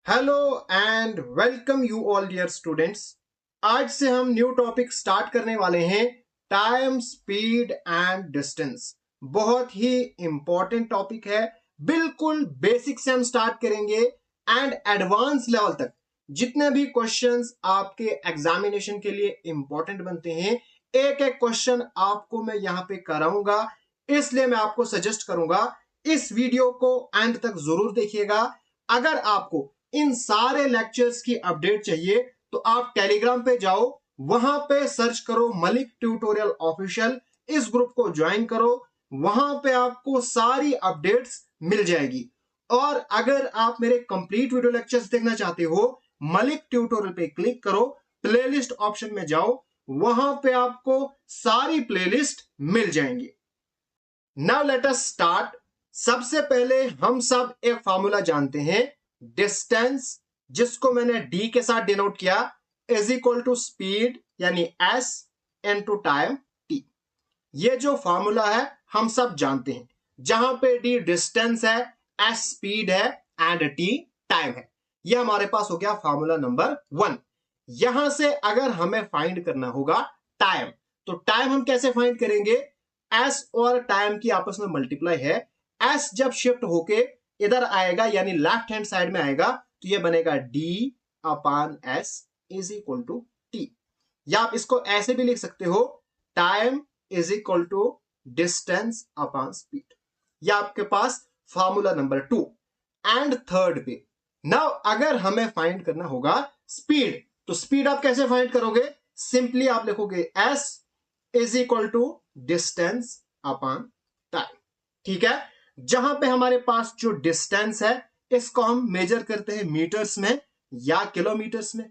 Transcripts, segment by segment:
Hello and welcome you all dear students. आज से हम न्यू टॉपिक स्टार्ट करने वाले हैं, टाइम, स्पीड एंड डिस्टेंस। बहुत ही इंपॉर्टेंट टॉपिक है। बिल्कुल बेसिक से हम स्टार्ट करेंगे एंड एडवांस लेवल तक जितने भी क्वेश्चंस आपके एग्जामिनेशन के लिए इंपॉर्टेंट बनते हैं, एक एक क्वेश्चन आपको मैं यहां पे कराऊंगा। इसलिए मैं आपको सजेस्ट करूंगा इस वीडियो को एंड तक जरूर देखिएगा। अगर आपको इन सारे लेक्चर्स की अपडेट चाहिए तो आप टेलीग्राम पे जाओ, वहां पे सर्च करो मलिक ट्यूटोरियल ऑफिशियल, इस ग्रुप को ज्वाइन करो। वहां पे आपको सारी अपडेट्स मिल जाएगी। और अगर आप मेरे कंप्लीट वीडियो लेक्चर्स देखना चाहते हो, मलिक ट्यूटोरियल पे क्लिक करो, प्लेलिस्ट ऑप्शन में जाओ, वहां पे आपको सारी प्लेलिस्ट मिल जाएंगी। Now let us start. सबसे पहले हम सब एक फॉर्मूला जानते हैं, डिस्टेंस, जिसको मैंने डी के साथ डिनोट किया, इज इक्वल टू स्पीड यानी एस इनटू टाइम टी। ये जो फॉर्मूला है हम सब जानते हैं, जहां पे डी डिस्टेंस है, एस स्पीड है एंड टी टाइम है। ये हमारे पास हो गया फॉर्मूला नंबर 1। यहां से अगर हमें फाइंड करना होगा टाइम, तो टाइम हम कैसे फाइंड करेंगे? एस और टाइम की आपस में मल्टीप्लाई है। एस जब शिफ्ट होके इधर आएगा यानी लेफ्ट हैंड साइड में आएगा, तो ये बनेगा D upon S is equal to T. या आप इसको ऐसे भी लिख सकते हो, time is equal to distance upon speed. यह आपके पास फॉर्मूला नंबर 2। एंड थर्ड पे नाउ अगर हमें फाइंड करना होगा स्पीड, तो स्पीड आप कैसे फाइंड करोगे? सिंपली आप लिखोगे S is equal to distance upon time. ठीक है, जहां पे हमारे पास जो डिस्टेंस है इसको हम मेजर करते हैं मीटर्स में या किलोमीटर्स में,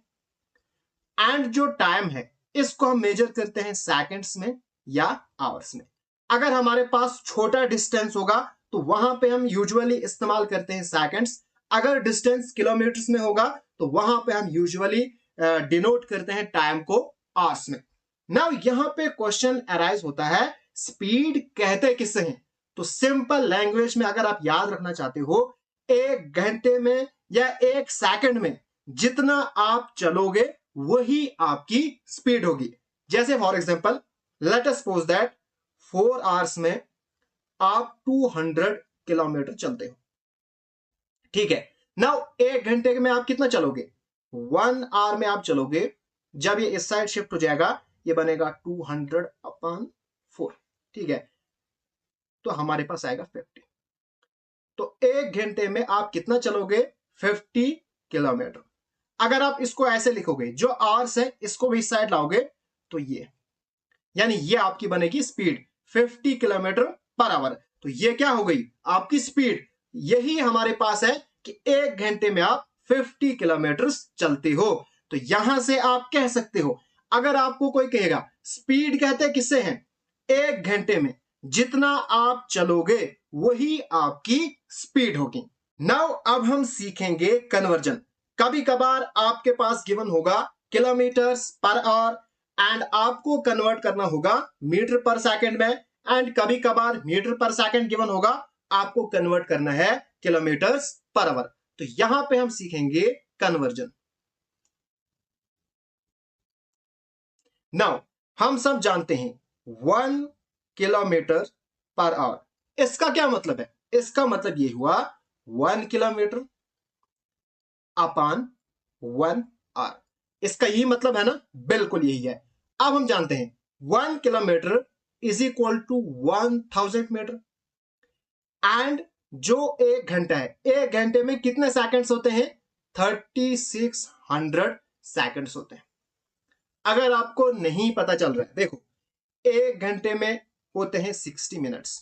एंड जो टाइम है इसको हम मेजर करते हैं सेकंड्स में या आवर्स में। अगर हमारे पास छोटा डिस्टेंस होगा तो वहां पे हम यूजुअली इस्तेमाल करते हैं सेकंड्स। अगर डिस्टेंस किलोमीटर्स में होगा तो वहां पे हम यूजुअली डिनोट करते हैं टाइम को आवर्स में। नाउ यहां पे क्वेश्चन अराइज होता है, स्पीड कहते किसे हैं? तो सिंपल लैंग्वेज में अगर आप याद रखना चाहते हो, एक घंटे में या एक सेकंड में जितना आप चलोगे वही आपकी स्पीड होगी। जैसे for example let us suppose that 4 hours में आप 200 किलोमीटर चलते हो। ठीक है, नाउ एक घंटे में आप कितना चलोगे? 1 आवर में आप चलोगे। जब ये इस साइड शिफ्ट हो जाएगा, ये बनेगा 200 अपॉन 4। ठीक है, तो हमारे पास आएगा 50। तो एक घंटे में आप कितना चलोगे? 50 किलोमीटर। अगर आप इसको ऐसे लिखोगे, जो आवर्स है इसको भी इस साइड लाओगे, तो ये यानी ये आपकी बनेगी स्पीड 50 किलोमीटर पर आवर। तो ये क्या हो गई? आपकी स्पीड। यही हमारे पास है कि एक घंटे में आप 50 किलोमीटर चलते हो। तो यहां से आप कह सकते हो, अगर आपको कोई कहेगा स्पीड कहते किससे हैं, एक घंटे में जितना आप चलोगे वही आपकी स्पीड होगी। नाउ अब हम सीखेंगे कन्वर्जन। कभी कभार आपके पास गिवन होगा किलोमीटर्स पर आवर एंड आपको कन्वर्ट करना होगा मीटर पर सेकंड में, एंड कभी कभार मीटर पर सेकंड गिवन होगा, आपको कन्वर्ट करना है किलोमीटर्स पर आवर। तो यहां पे हम सीखेंगे कन्वर्जन। नाउ हम सब जानते हैं 1 किलोमीटर पर आवर। इसका क्या मतलब है? इसका मतलब ये हुआ 1 किलोमीटर अपान 1 आवर। इसका यही मतलब है ना? बिल्कुल यही है। अब हम जानते हैं 1 kilometre is equal to 1000 metre, and जो एक घंटा है, एक घंटे में कितने सेकंड्स होते हैं? 3600 सेकंड्स होते हैं। अगर आपको नहीं पता चल रहा है, देखो, एक घंटे में होते हैं 60 मिनट्स।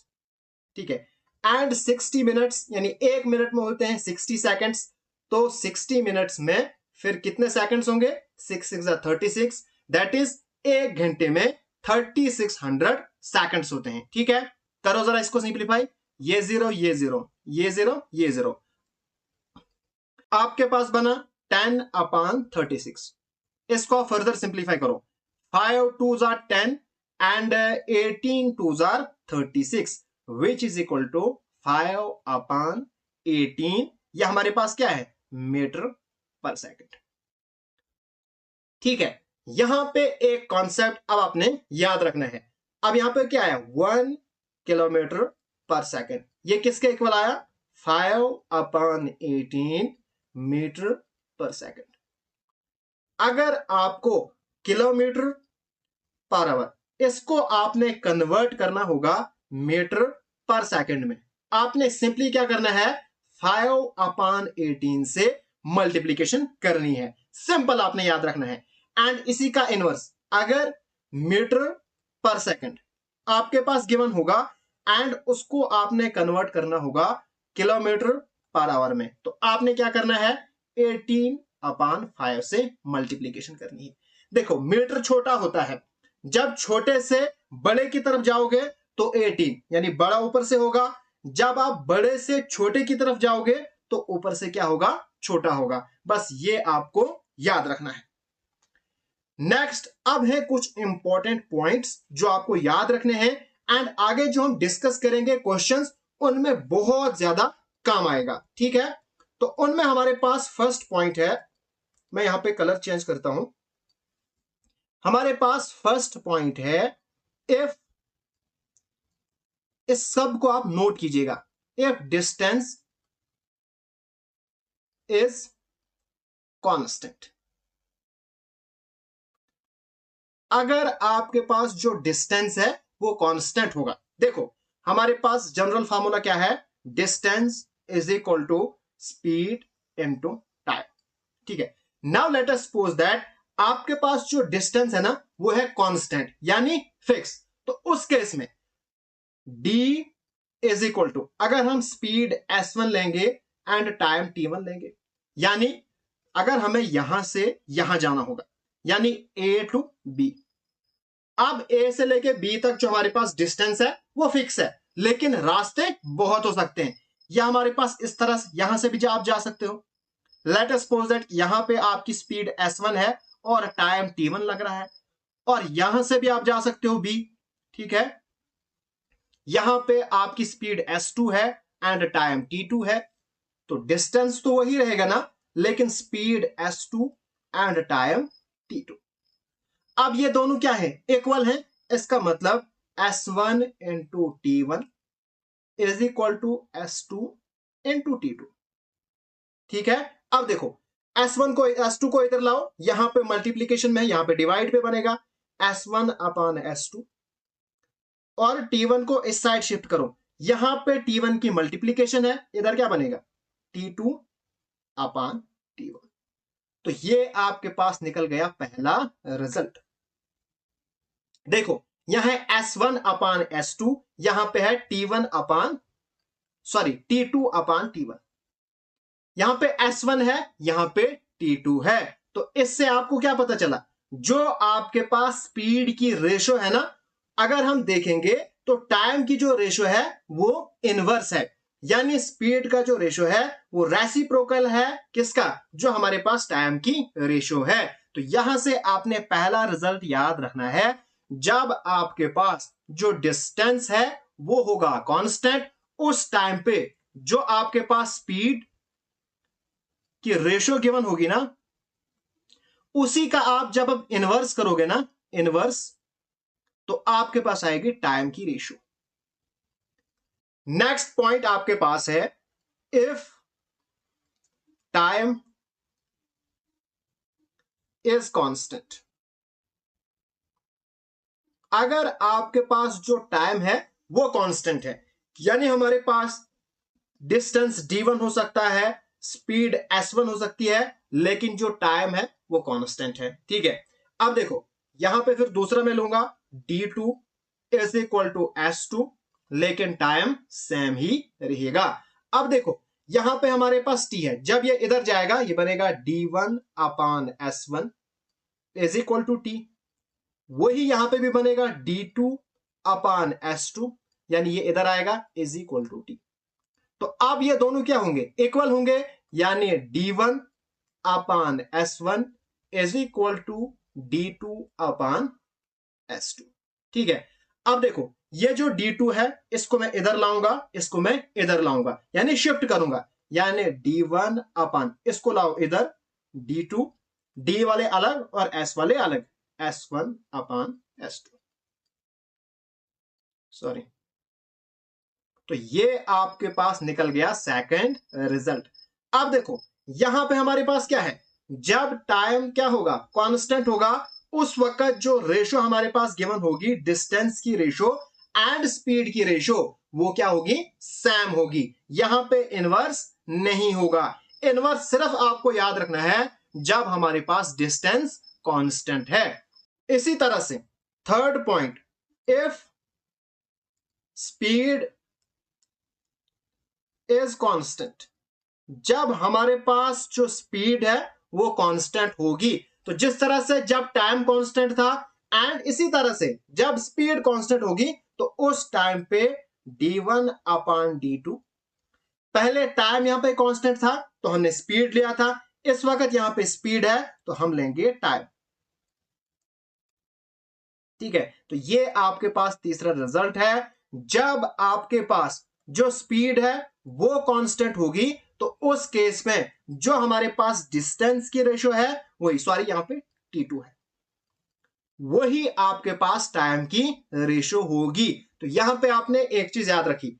ठीक है, एंड 60 मिनट्स यानी एक मिनट में होते हैं 60 सेकंड्स। तो 60 मिनट्स में फिर कितने सेकंड्स होंगे? 6 6 36, दैट इज एक घंटे में 3600 सेकंड्स होते हैं। ठीक है, करो जरा इसको सिंप्लीफाई। ये जीरो, ये जीरो, ये जीरो, ये जीरो, आपके पास बना 10 अपान 36। इसको फर्दर सिंप्लीफाई करो, 5 2 जार 10 एंड 18 2 जार 36, which is equal to 5 upon 18। यह हमारे पास क्या है? मीटर पर सेकेंड। ठीक है, यहां पे एक कॉन्सेप्ट अब आपने याद रखना है। अब यहां पे क्या है, 1 किलोमीटर पर सेकेंड, ये किसके इक्वल आया, 5/18 मीटर पर सेकेंड। अगर आपको किलोमीटर पर आवर इसको आपने कन्वर्ट करना होगा मीटर पर सेकेंड में, आपने सिंपली क्या करना है, 5/18 से मल्टीप्लीकेशन करनी है। सिंपल आपने याद रखना है। एंड इसी का इनवर्स, अगर मीटर पर सेकेंड आपके पास गिवन होगा एंड उसको आपने कन्वर्ट करना होगा किलोमीटर पर आवर में, तो आपने क्या करना है, 18/5 से मल्टीप्लीकेशन करनी है। देखो मीटर छोटा होता है, जब छोटे से बड़े की तरफ जाओगे तो 18 यानी बड़ा ऊपर से होगा, जब आप बड़े से छोटे की तरफ जाओगे तो ऊपर से क्या होगा, छोटा होगा। बस ये आपको याद रखना है। नेक्स्ट अब है कुछ इंपॉर्टेंट पॉइंट्स जो आपको याद रखने हैं एंड आगे जो हम डिस्कस करेंगे क्वेश्चंस, उनमें बहुत ज्यादा काम आएगा। ठीक है, तो उनमें हमारे पास फर्स्ट पॉइंट है, मैं यहां पे कलर चेंज करता हूं। हमारे पास फर्स्ट पॉइंट है, इफ, इस सब को आप नोट कीजिएगा, इफ डिस्टेंस इज कांस्टेंट। अगर आपके पास जो डिस्टेंस है वो कांस्टेंट होगा, देखो हमारे पास जनरल फार्मूला क्या है, distance is equal to speed into time. ठीक है, now let us suppose that आपके पास जो डिस्टेंस है ना वो है कांस्टेंट यानी फिक्स, तो उस केस में d इज इक्वल टू, अगर हम स्पीड s1 लेंगे एंड टाइम t1 लेंगे, यानी अगर हमें यहां से यहां जाना होगा यानी a टू b, अब a से लेके b तक जो हमारे पास डिस्टेंस है वो फिक्स है, लेकिन रास्ते बहुत हो सकते हैं, या हमारे पास इस तरह से यहां से भी आप जा सकते हो। लेट अस सपोज दैट यहां पे आपकी स्पीड s1 है और टाइम t1 लग रहा है, और यहां से भी आप जा सकते हो b। ठीक है, यहां पे आपकी स्पीड s2 है एंड टाइम t2 है, तो डिस्टेंस तो वही रहेगा ना, लेकिन speed s2 and time t2। अब ये दोनों क्या है, इक्वल है, इसका मतलब s1 into t1 is equal to s2 into t2। ठीक है, अब देखो s1 को s2 को इधर लाओ, यहां पे मल्टीप्लीकेशन में, यहां पे डिवाइड पे बनेगा s1/s2, और t1 को इस साइड शिफ्ट करो, यहां पे t1 की मल्टीप्लीकेशन है, इधर क्या बनेगा, t2/t1। तो ये आपके पास निकल गया पहला रिजल्ट। देखो यहां है s1/s2, यहां पे है t2/t1, यहां पे s1 है, यहां पे t2 है। तो इससे आपको क्या पता चला, जो आपके पास स्पीड की रेशो है ना, अगर हम देखेंगे तो टाइम की जो रेशो है वो इनवर्स है, यानी स्पीड का जो रेशो है वो रेसिप्रोकल है किसका, जो हमारे पास टाइम की रेशो है। तो यहां से आपने पहला रिजल्ट याद रखना है, जब आपके पास जो डिस्टेंस है वो होगा कांस्टेंट, उस टाइम पे जो आपके पास स्पीड की रेशो गिवन होगी ना, उसी का आप जब अब इनवर्स करोगे ना, इनवर्स, तो आपके पास आएगी टाइम की रेशो। नेक्स्ट पॉइंट आपके पास है, इफ टाइम इज कांस्टेंट। अगर आपके पास जो टाइम है वो कांस्टेंट है, यानी हमारे पास डिस्टेंस d1 हो सकता है, स्पीड s1 हो सकती है, लेकिन जो टाइम है वो कांस्टेंट है। ठीक है, अब देखो यहां पे फिर दूसरा मैं लूंगा d2 is equal to s2, लेकिन टाइम सेम ही रहेगा। अब देखो यहां पे हमारे पास t है, जब ये इधर जाएगा ये बनेगा d1/s1 is equal to t, वही यहां पे भी बनेगा d2/s2, यानी ये इधर आएगा इज इक्वल टू t। तो अब ये दोनों क्या होंगे, इक्वल होंगे, यानी d1/s1 is equal to d2/s2। ठीक है, अब देखो ये जो d2 है इसको मैं इधर लाऊंगा, इसको मैं इधर लाऊंगा, यानी शिफ्ट करूंगा, यानी d1 इसको लाओ इधर, d2, d वाले अलग और s वाले अलग, s1 अपॉन s2। सॉरी, तो ये आपके पास निकल गया सेकंड रिजल्ट। अब देखो यहां पे हमारे पास क्या है, जब टाइम क्या होगा, कांस्टेंट होगा, उस वक्त जो रेशो हमारे पास गिवन होगी, डिस्टेंस की रेशो एंड स्पीड की रेशो, वो क्या होगी, सेम होगी। यहां पे इनवर्स नहीं होगा। इनवर्स सिर्फ आपको याद रखना है जब हमारे पास डिस्टेंस कांस्टेंट है। इसी तरह से third point, if speed is constant, जब हमारे पास जो स्पीड है वो कांस्टेंट होगी। तो जिस तरह से जब टाइम कांस्टेंट था एंड इसी तरह से जब स्पीड कांस्टेंट होगी, तो उस टाइम पे d1 अपॉन d2, पहले टाइम यहां पे कांस्टेंट था तो हमने स्पीड लिया था, इस वक्त यहां पे स्पीड है तो हम लेंगे टाइम। ठीक है, तो ये आपके पास तीसरा रिजल्ट है। जब आपके पास जो स्पीड है वो कांस्टेंट होगी, तो उस केस में जो हमारे पास डिस्टेंस की रेशो है, वही सॉरी यहां पे t2 है, वही आपके पास टाइम की रेशो होगी। तो यहां पे आपने एक चीज याद रखी,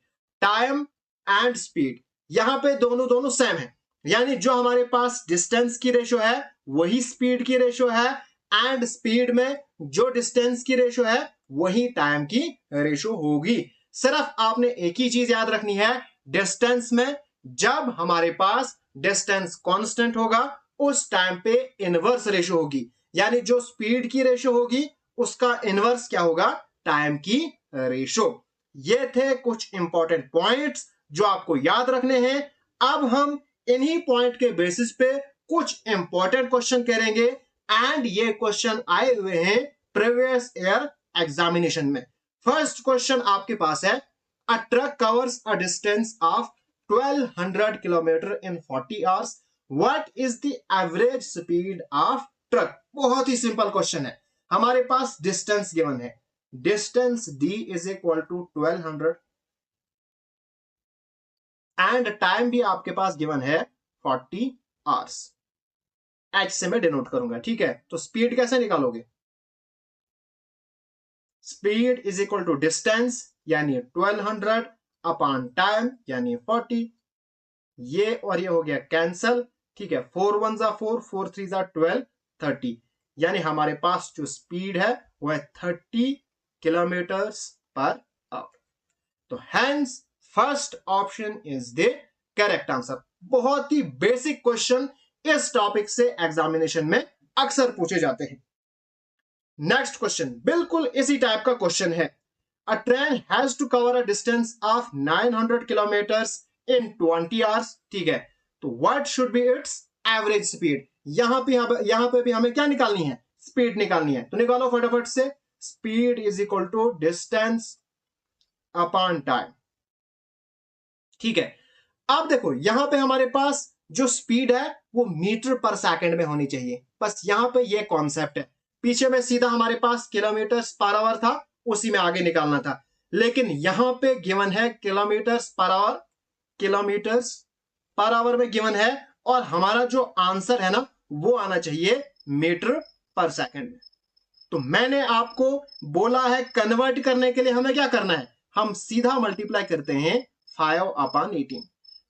टाइम एंड स्पीड यहां पे दोनों दोनों सेम है, यानी जो हमारे पास डिस्टेंस की रेशो है वही स्पीड की रेशो है, एंड स्पीड में जो डिस्टेंस की रेशो है वही टाइम की रेशो होगी। सिर्फ आपने एक ही चीज याद रखनी है, डिस्टेंस में जब हमारे पास डिस्टेंस कांस्टेंट होगा, उस टाइम पे इनवर्स रेशो होगी, यानी जो स्पीड की रेशो होगी उसका इनवर्स क्या होगा, टाइम की रेशो। ये थे कुछ इंपॉर्टेंट पॉइंट्स जो आपको याद रखने हैं। अब हम इन्हीं पॉइंट के बेसिस पे कुछ इंपॉर्टेंट क्वेश्चन करेंगे, एंड ये क्वेश्चन आए हुए हैं प्रीवियस ईयर एग्जामिनेशन में। फर्स्ट क्वेश्चन आपके पास है, a truck covers a distance of 1200 kilometre in 40 hours, what is the average speed of truck. बहुत ही सिंपल क्वेश्चन है, हमारे पास डिस्टेंस गिवन है, distance d is equal to 1200 and time भी आपके पास गिवन है 40 आवर्स, एच से मैं डिनोट करूंगा। ठीक है, तो स्पीड कैसे निकालोगे, speed is equal to distance यानी 1200 अपॉन टाइम यानी 40, ये और ये हो गया कैंसल। ठीक है, 4 1 जा 4, 4 3 जा 12, 30, यानी हमारे पास जो स्पीड है वो है 30 किलोमीटर्स पर आवर। तो hence first option is the correct answer. बहुत ही बेसिक क्वेश्चन इस टॉपिक से एग्जामिनेशन में अक्सर पूछे जाते हैं। नेक्स्ट क्वेश्चन बिल्कुल इसी टाइप का क्वेश्चन है, a train has to cover a distance of 900 kilometres in 20 hours. ठीक है, तो what should be its average speed. यहां पे भी हमें क्या निकालनी है, स्पीड निकालनी है, तो निकालो फटाफट से। Speed is equal to distance upon time. ठीक है, अब देखो यहां पे हमारे पास जो स्पीड है वो मीटर पर सेकंड में होनी चाहिए, बस यहां पे ये कॉन्सेप्ट है। पीछे में सीधा हमारे पास किलोमीटर्स पर आवर था, उसी में आगे निकालना था, लेकिन यहां पे गिवन है किलोमीटर्स पर आवर, किलोमीटर्स पर आवर में गिवन है, और हमारा जो आंसर है ना वो आना चाहिए मीटर पर सेकंड में। तो मैंने आपको बोला है कन्वर्ट करने के लिए हमें क्या करना है, हम सीधा मल्टीप्लाई करते हैं 5 अपॉन 18।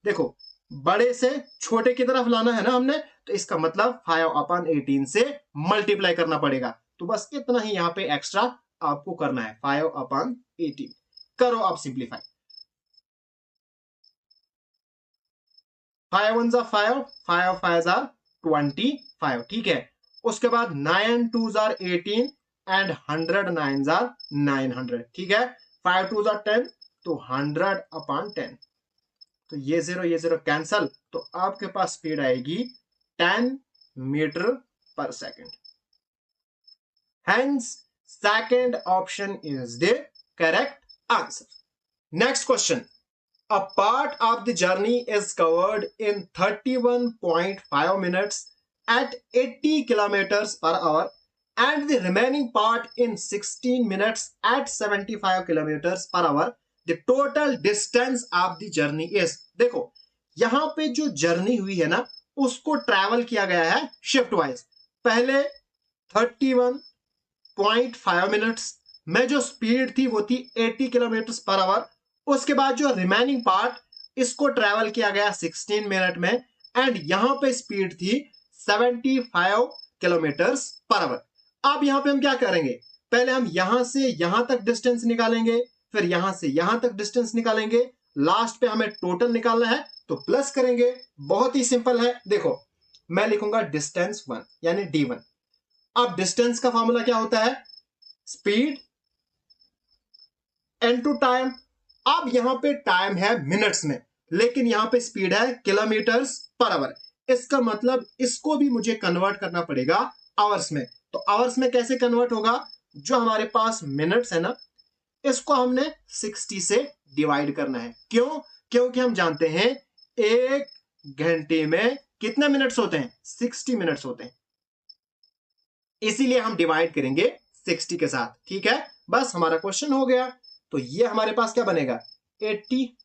देखो बड़े से छोटे की तरफ लाना है ना हमने, तो इसका मतलब 5 अपॉन 18 से मल्टीप्लाई करना पड़ेगा। तो बस इतना ही यहां पे एक्स्ट्रा आपको करना है, 5 अपॉन 18 करो आप सिंप्लीफाई। 5 1 5, 5 5 25। ठीक है, उसके बाद 9 2 18 एंड 100 9 900। ठीक है, 5 2 10, तो 100 अपॉन 10, तो ये जीरो कैंसल, तो आपके पास स्पीड आएगी 10 मीटर पर second. Hence second option is the correct answer. Next question, a part of the journey is covered in 31.5 minutes at 80 kilometers per hour and the remaining part in 16 minutes at 75 kilometers per hour. The total distance of the journey is, देखो यहां पे जो journey हुई है ना उसको travel किया गया है शिफ्ट वाइज। पहले 31.5 मिनट्स में जो स्पीड थी वो थी 80 किलोमीटर पर आवर। उसके बाद जो रिमेनिंग पार्ट, इसको ट्रैवल किया गया 16 मिनट में, एंड यहां पे स्पीड थी 75 किलोमीटर पर आवर। अब यहां पे हम क्या करेंगे, पहले हम यहां से यहां तक डिस्टेंस निकालेंगे, फिर यहां से यहां तक डिस्टेंस निकालेंगे, लास्ट पे हमें टोटल निकालना है तो प्लस करेंगे। बहुत ही सिंपल है, देखो मैं लिखूंगा डिस्टेंस 1 यानी d1। अब डिस्टेंस का फॉर्मूला क्या होता है, स्पीड इनटू टाइम। अब यहां पे टाइम है मिनट्स में, लेकिन यहां पे स्पीड है किलोमीटर्स पर आवर। इसका मतलब इसको भी मुझे कन्वर्ट करना पड़ेगा आवर्स में। तो आवर्स में कैसे कन्वर्ट होगा, जो हमारे पास मिनट्स है ना, इसको हमने 60 से डिवाइड करना है। क्यों, क्योंकि हम जानते हैं एक घंटे में कितने मिनट्स होते हैं, 60 मिनट्स होते हैं, इसीलिए हम डिवाइड करेंगे 60 के साथ। ठीक है, बस हमारा क्वेश्चन हो गया। तो ये हमारे पास क्या बनेगा, 80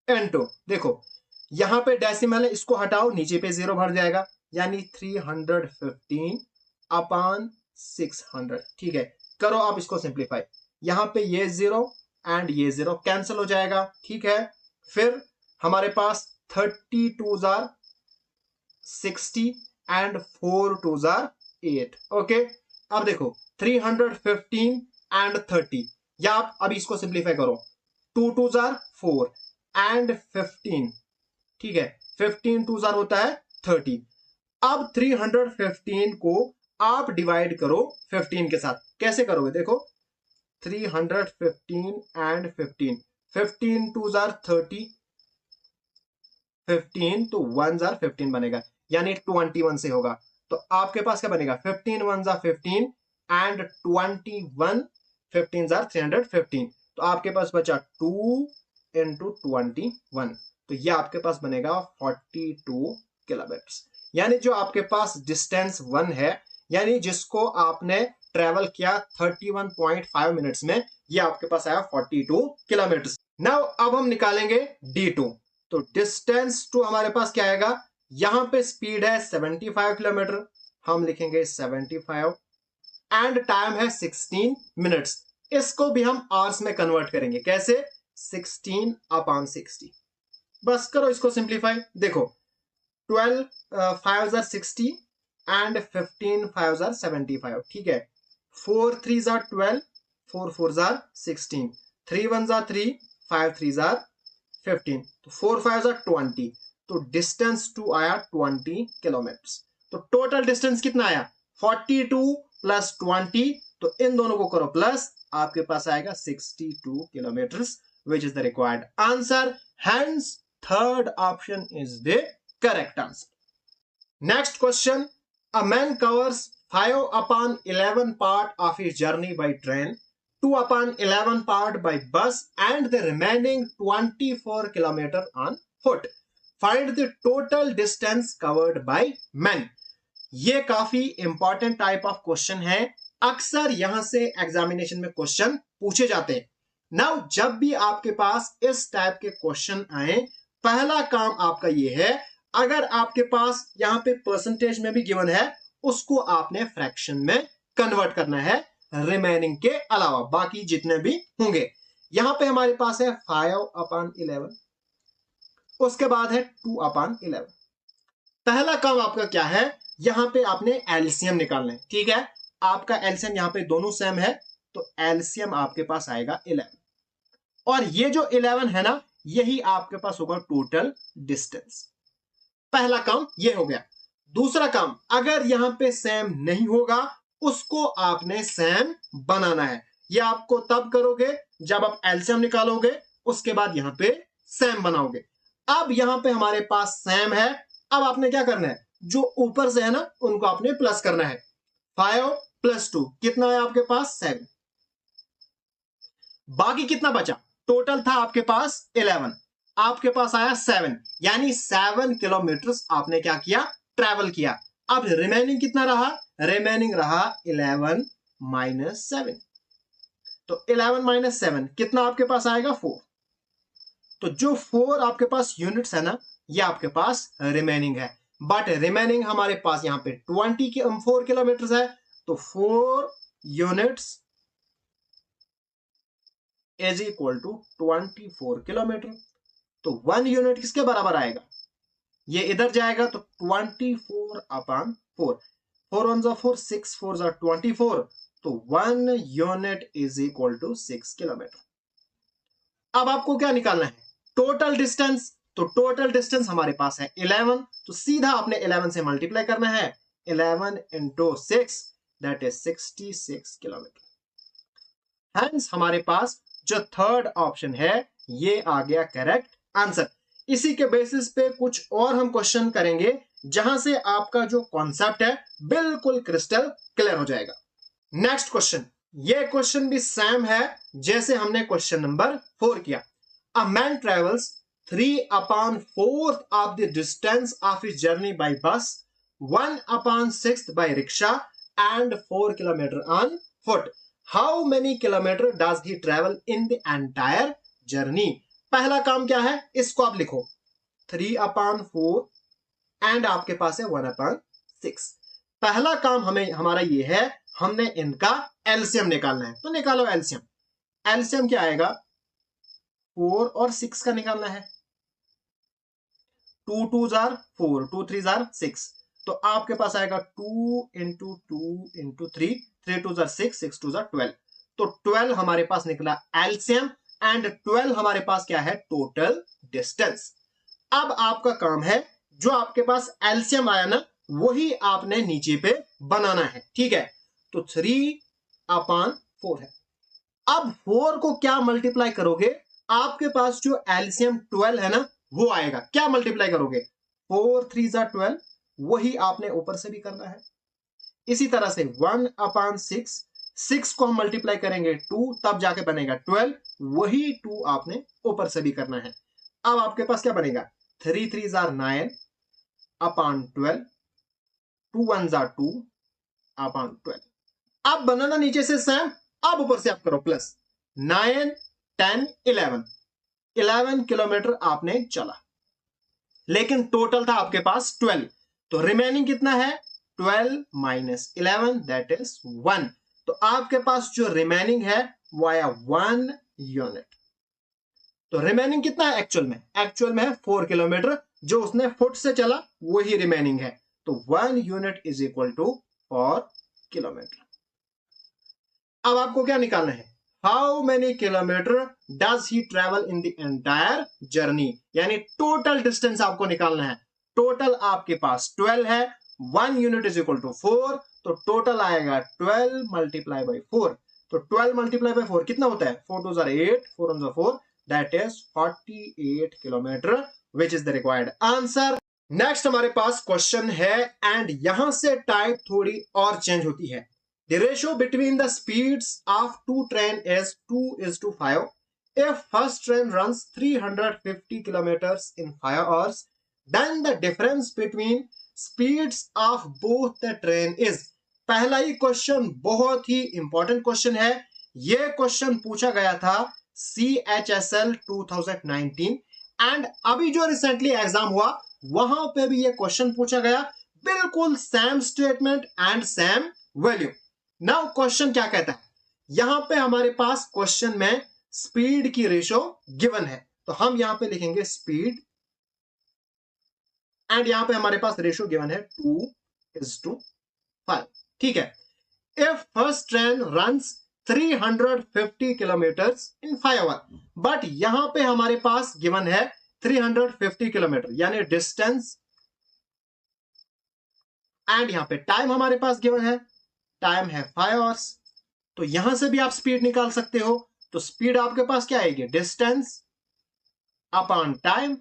इंटू, देखो यहां पे डेसिमल है, इसको हटाओ, नीचे पे जीरो भर जाएगा, यानी 315 अपॉन 600। ठीक है, करो आप इसको सिंप्लीफाई। यहां पे ये जीरो एंड ये जीरो कैंसिल हो जाएगा। ठीक है, फिर हमारे पास 32 60 एंड 4 8। ओके, अब देखो 315 एंड 30, या आप अभी इसको सिंप्लीफाई करो, 2 4 एंड 15। ठीक है, 15 2 होता है 30। अब 315 को आप डिवाइड करो 15 के साथ, कैसे करोगे, देखो 315 एंड 15, 15 2 30, 15 तो 1 15 बनेगा, यानी 21 से होगा। तो आपके पास क्या बनेगा, 15 1 15 एंड 21, 15 315। तो आपके पास बचा 2 इंटू 21, तो ये आपके पास बनेगा 42 किलोमीटर। यानी जो आपके पास डिस्टेंस 1 है, यानी जिसको आपने ट्रेवल किया 31.5 मिनट्स में, ये आपके पास आया 42 किलोमीटर। नाउ अब हम निकालेंगे d2। तो डिस्टेंस टू हमारे पास क्या आएगा, यहां पे स्पीड है 75 किलोमीटर, हम लिखेंगे 75, एंड टाइम है 16 मिनट्स। इसको भी हम आवर्स में कन्वर्ट करेंगे, कैसे, 16 अपॉन 60। बस करो इसको सिंप्लीफाई, देखो 12 5 60 एंड 15 5 75। ठीक है, 4 3 12, 4 4 16, 3 1 3, 5 3 15, तो 4 5 20। तो डिस्टेंस टू आया 20 किलोमीटर। तो टोटल डिस्टेंस कितना आया, 42 प्लस 20, तो इन दोनों को करो प्लस, आपके पास आएगा 62 kilometre, which is the required answer. Hence third option is the correct answer. Next question, a man covers 5 upon 11 part of his journey by train, 2 upon 11 part by bus, and the remaining 24 kilometer on foot. Find the total distance covered by man. ये काफी important type of question है, अक्सर यहां से examination में question पूछे जाते हैं। नाउ जब भी आपके पास इस टाइप के क्वेश्चन आए, पहला काम आपका ये है, अगर आपके पास यहां पे परसेंटेज में भी गिवन है, उसको आपने फ्रैक्शन में कन्वर्ट करना है, रिमेनिंग के अलावा बाकी जितने भी होंगे। यहां पे हमारे पास है 5 upon 11, उसके बाद है 2 upon 11। पहला काम आपका क्या है, यहां पे आपने एलसीएम निकालना है। ठीक है, आपका एलसीएम यहां पे दोनों सेम है, तो एलसीएम आपके पास आएगा 11, और ये जो 11 है ना, यही आपके पास होगा टोटल डिस्टेंस। पहला काम ये हो गया। दूसरा काम, अगर यहां पे सेम नहीं होगा, उसको आपने सेम बनाना है। ये आपको तब करोगे जब आप एलसीएम निकालोगे, उसके बाद यहां पे सेम बनाओगे। अब यहां पे हमारे पास सेम है, अब आपने क्या करना है, जो ऊपर से है ना, उनको आपने प्लस करना है। 5 प्लस 2 कितना है आपके पास, 7। बाकी कितना बचा, टोटल था आपके पास 11, आपके पास आया 7, यानी 7 किलोमीटर आपने क्या किया, ट्रैवल किया। अब रिमेनिंग कितना रहा, रिमेनिंग रहा 11 माइनस 7। तो 11 माइनस 7 कितना आपके पास आएगा, 4। तो जो 4 आपके पास यूनिट्स है ना, ये आपके पास रिमेनिंग है। बट रिमेनिंग हमारे पास यहाँ पे 4 किलोमीटर है, तो 4 units is equal to 24 kilometre. तो 1 यूनिट किसके बराबर आएगा, ये इधर जाएगा तो 24/4, 4 वन जा 4, 6 4 जा 24, तो 1 unit is equal to 6 kilometre. अब आपको क्या निकालना है, टोटल डिस्टेंस। तो टोटल डिस्टेंस हमारे पास है 11, तो सीधा आपने 11 से मल्टीप्लाई करना है, 11 into 6 that is 66 kilometre. Hence हमारे पास जो थर्ड ऑप्शन है ये आ गया करेक्ट आंसर। इसी के बेसिस पे कुछ और हम क्वेश्चन करेंगे जहां से आपका जो कॉन्सेप्ट है बिल्कुल क्रिस्टल क्लियर हो जाएगा। नेक्स्ट क्वेश्चन, ये क्वेश्चन भी सेम है जैसे हमने क्वेश्चन नंबर 4 किया। A man travels 3/4 of the distance of his journey by bus, 1/6 by rickshaw, and 4 kilometer on foot. How many kilometer does he travel in the entire journey? पहला काम क्या है, इसको आप लिखो 3/4 एंड आपके पास है 1/6। पहला काम हमारा ये है, हमने इनका एलसीएम निकालना है, तो निकालो एलसीएम। एलसीएम क्या आएगा, 4 और 6 का निकालना है। 2 2s are 4, 2 3s are 6, तो आपके पास आएगा 2 into 2 into 3, 3 2s are 6, 6 2s are 12, तो 12 हमारे पास निकला एलसीएम एंड 12 हमारे पास क्या है, टोटल डिस्टेंस। अब आपका काम है, जो आपके पास एलसीएम आया ना वही आपने नीचे पे बनाना है, ठीक है। तो 3/4 है। अब 4 को क्या मल्टीप्लाई करोगे, आपके पास जो एलसीएम 12 है ना वो आएगा, क्या मल्टीप्लाई करोगे, 4 3s are 12, वही आपने ऊपर से भी करना है। इसी तरह से 1/6, 6 को हम मल्टीप्लाई करेंगे 2, तब जाके बनेगा 12, वही 2 आपने ऊपर से भी करना है। अब आपके पास क्या बनेगा, 3 3s are 9/12, 2 1s are 2/12। अब बनाना नीचे से सेम, अब ऊपर से आप करो प्लस, 9 10 11 किलोमीटर आपने चला, लेकिन टोटल था आपके पास 12, तो रिमेनिंग कितना है, 12 माइनस 11 दैट इज 1, तो आपके पास जो रिमेनिंग है वो आया 1 यूनिट। तो रिमेनिंग कितना है एक्चुअल में, एक्चुअल में है 4 किलोमीटर, जो उसने फुट से चला वही रिमेनिंग है, तो 1 unit is equal to 4 kilometre. अब आपको क्या निकालना है, how many kilometre does he travel in the entire journey, यानी टोटल डिस्टेंस आपको निकालना है। टोटल आपके पास 12 है, 1 यूनिट इज इक्वल टू 4, तो टोटल आएगा 12 मल्टीप्लाई बाई 4, तो 12 मल्टीप्लाई बाई 4 कितना होता है, 4 2s are 8, 4 1s are 4, that is 48 kilometre, which is the required answer. Next हमारे पास क्वेश्चन है एंड यहां से टाइप थोड़ी और चेंज होती है। The ratio between the speeds of two trains is 2:5. If first train runs 350 kilometers in 5 hours, then the difference between speeds of both the train is. पहला ही क्वेश्चन बहुत ही important question है। यह question पूछा गया था CHSL 2019 and अभी जो recently exam हुआ वहां पे भी यह क्वेश्चन पूछा गया, बिल्कुल same statement and same value. Now question क्या कहता है, यहां पे हमारे पास क्वेश्चन में स्पीड की रेशो गिवन है, तो हम यहां पे लिखेंगे स्पीड एंड यहां पे हमारे पास रेशो गिवन है 2:5, ठीक है। If first train runs 350 kilometres in 5 hour, but यहां पे हमारे पास गिवन है 350 किलोमीटर यानी डिस्टेंस, एंड यहां पे टाइम हमारे पास गिवन है, टाइम है 5 आवर्स, तो यहां से भी आप स्पीड निकाल सकते हो। तो स्पीड आपके पास क्या आएगी, डिस्टेंस अपॉन टाइम,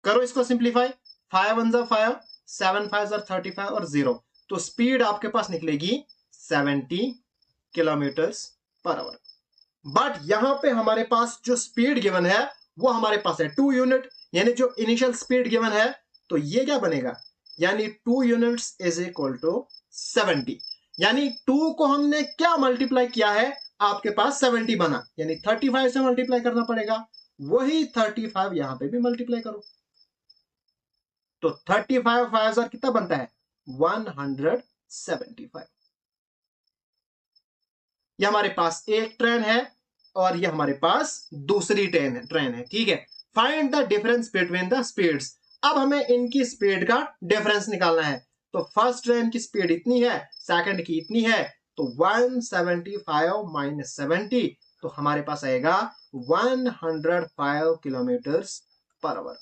करो इसको simplify, 5 1s are 5, 7 5s are 35 और 0, तो स्पीड आपके पास निकलेगी 70 किलोमीटर्स पर आवर। बट यहां पे हमारे पास जो स्पीड गिवन है वो हमारे पास है 2 यूनिट, यानी जो इनिशियल स्पीड गिवन है, तो ये क्या बनेगा, यानी 2 यूनिट्स इज इक्वल टू 70, यानी 2 को हमने क्या मल्टीप्लाई किया है, आपके पास 70 बना, यानी 35 से मल्टीप्लाई करना पड़ेगा, वही 35 यहां पे भी मल्टीप्लाई करो, तो 35 5 कितना बनता है 175। ये हमारे पास एक ट्रेन है और ये हमारे पास दूसरी ट्रेन है, ठीक है। Find the difference between the speeds. अब हमें इनकी स्पीड का डिफरेंस निकालना है। तो फर्स्ट ट्रेन की स्पीड इतनी है, सेकंड की इतनी है, तो 175 माइनस 70, तो हमारे पास आएगा 105 किलोमीटर पर आवर।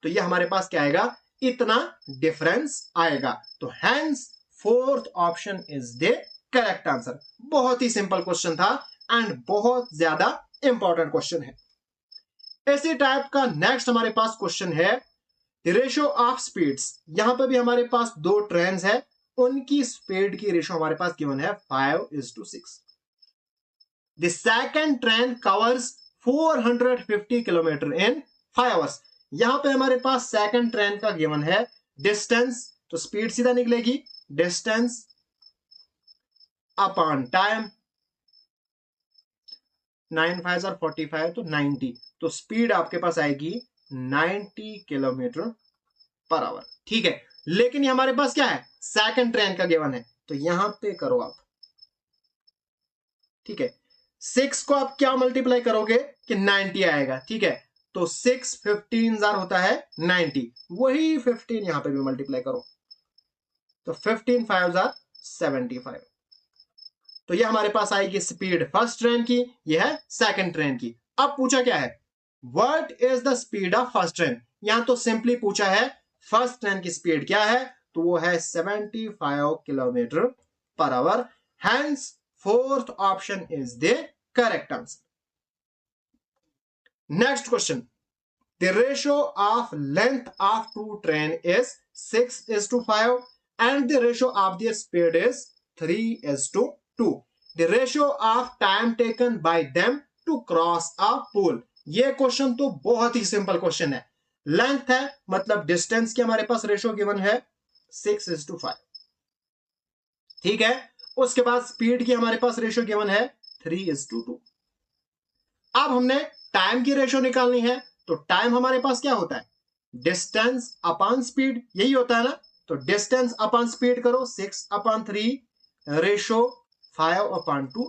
तो ये हमारे पास क्या आएगा, इतना डिफरेंस आएगा। तो hence fourth option is the correct answer. बहुत ही सिंपल क्वेश्चन था एंड बहुत ज्यादा इंपॉर्टेंट क्वेश्चन है। इसी टाइप का नेक्स्ट हमारे पास क्वेश्चन है रेशियो ऑफ स्पीड्स। यहां पर भी हमारे पास दो ट्रेन्स है, उनकी स्पीड की रेशियो हमारे पास गिवन है 5:6। The second train covers 450 kilometre in 5 hours. यहां पे हमारे पास सेकंड ट्रेन का गिवन है डिस्टेंस, तो स्पीड सीधा निकलेगी डिस्टेंस अपॉन टाइम, 9 5 45 तो 90, तो स्पीड आपके पास आएगी 90 किलोमीटर पर आवर, ठीक है। लेकिन ये हमारे पास क्या है, सेकंड ट्रेन का गिवन है, तो यहां पे करो आप, ठीक है। 6 को आप क्या मल्टीप्लाई करोगे कि 90 आएगा, ठीक है। तो 6 15 होता है 90, वही 15 यहां पे भी मल्टीप्लाई करो, तो 15 5 75। तो ये हमारे पास आएगी स्पीड फर्स्ट ट्रेन की, यह है सेकंड ट्रेन की। अब पूछा क्या है, what is the speed of first train. यहां तो सिंपली पूछा है फर्स्ट ट्रेन की स्पीड क्या है, तो वो है 75 kilometre per hour. Hence fourth option is the correct answer. Next question, the ratio of length of two train is 6:5 and the ratio of their speed is 3:2. The ratio of time taken by them to cross a pool. ये question तो बहुत ही simple question है। Length है मतलब distance की हमारे पास ratio given है 6:5, ठीक है। उसके बाद स्पीड की हमारे पास रेशियो गिवन है 3:2। अब हमने टाइम की रेशियो निकालनी है, तो टाइम हमारे पास क्या होता है, डिस्टेंस अपॉन स्पीड, यही होता है ना। तो डिस्टेंस अपॉन स्पीड करो, 6/3 रेशो 5/2,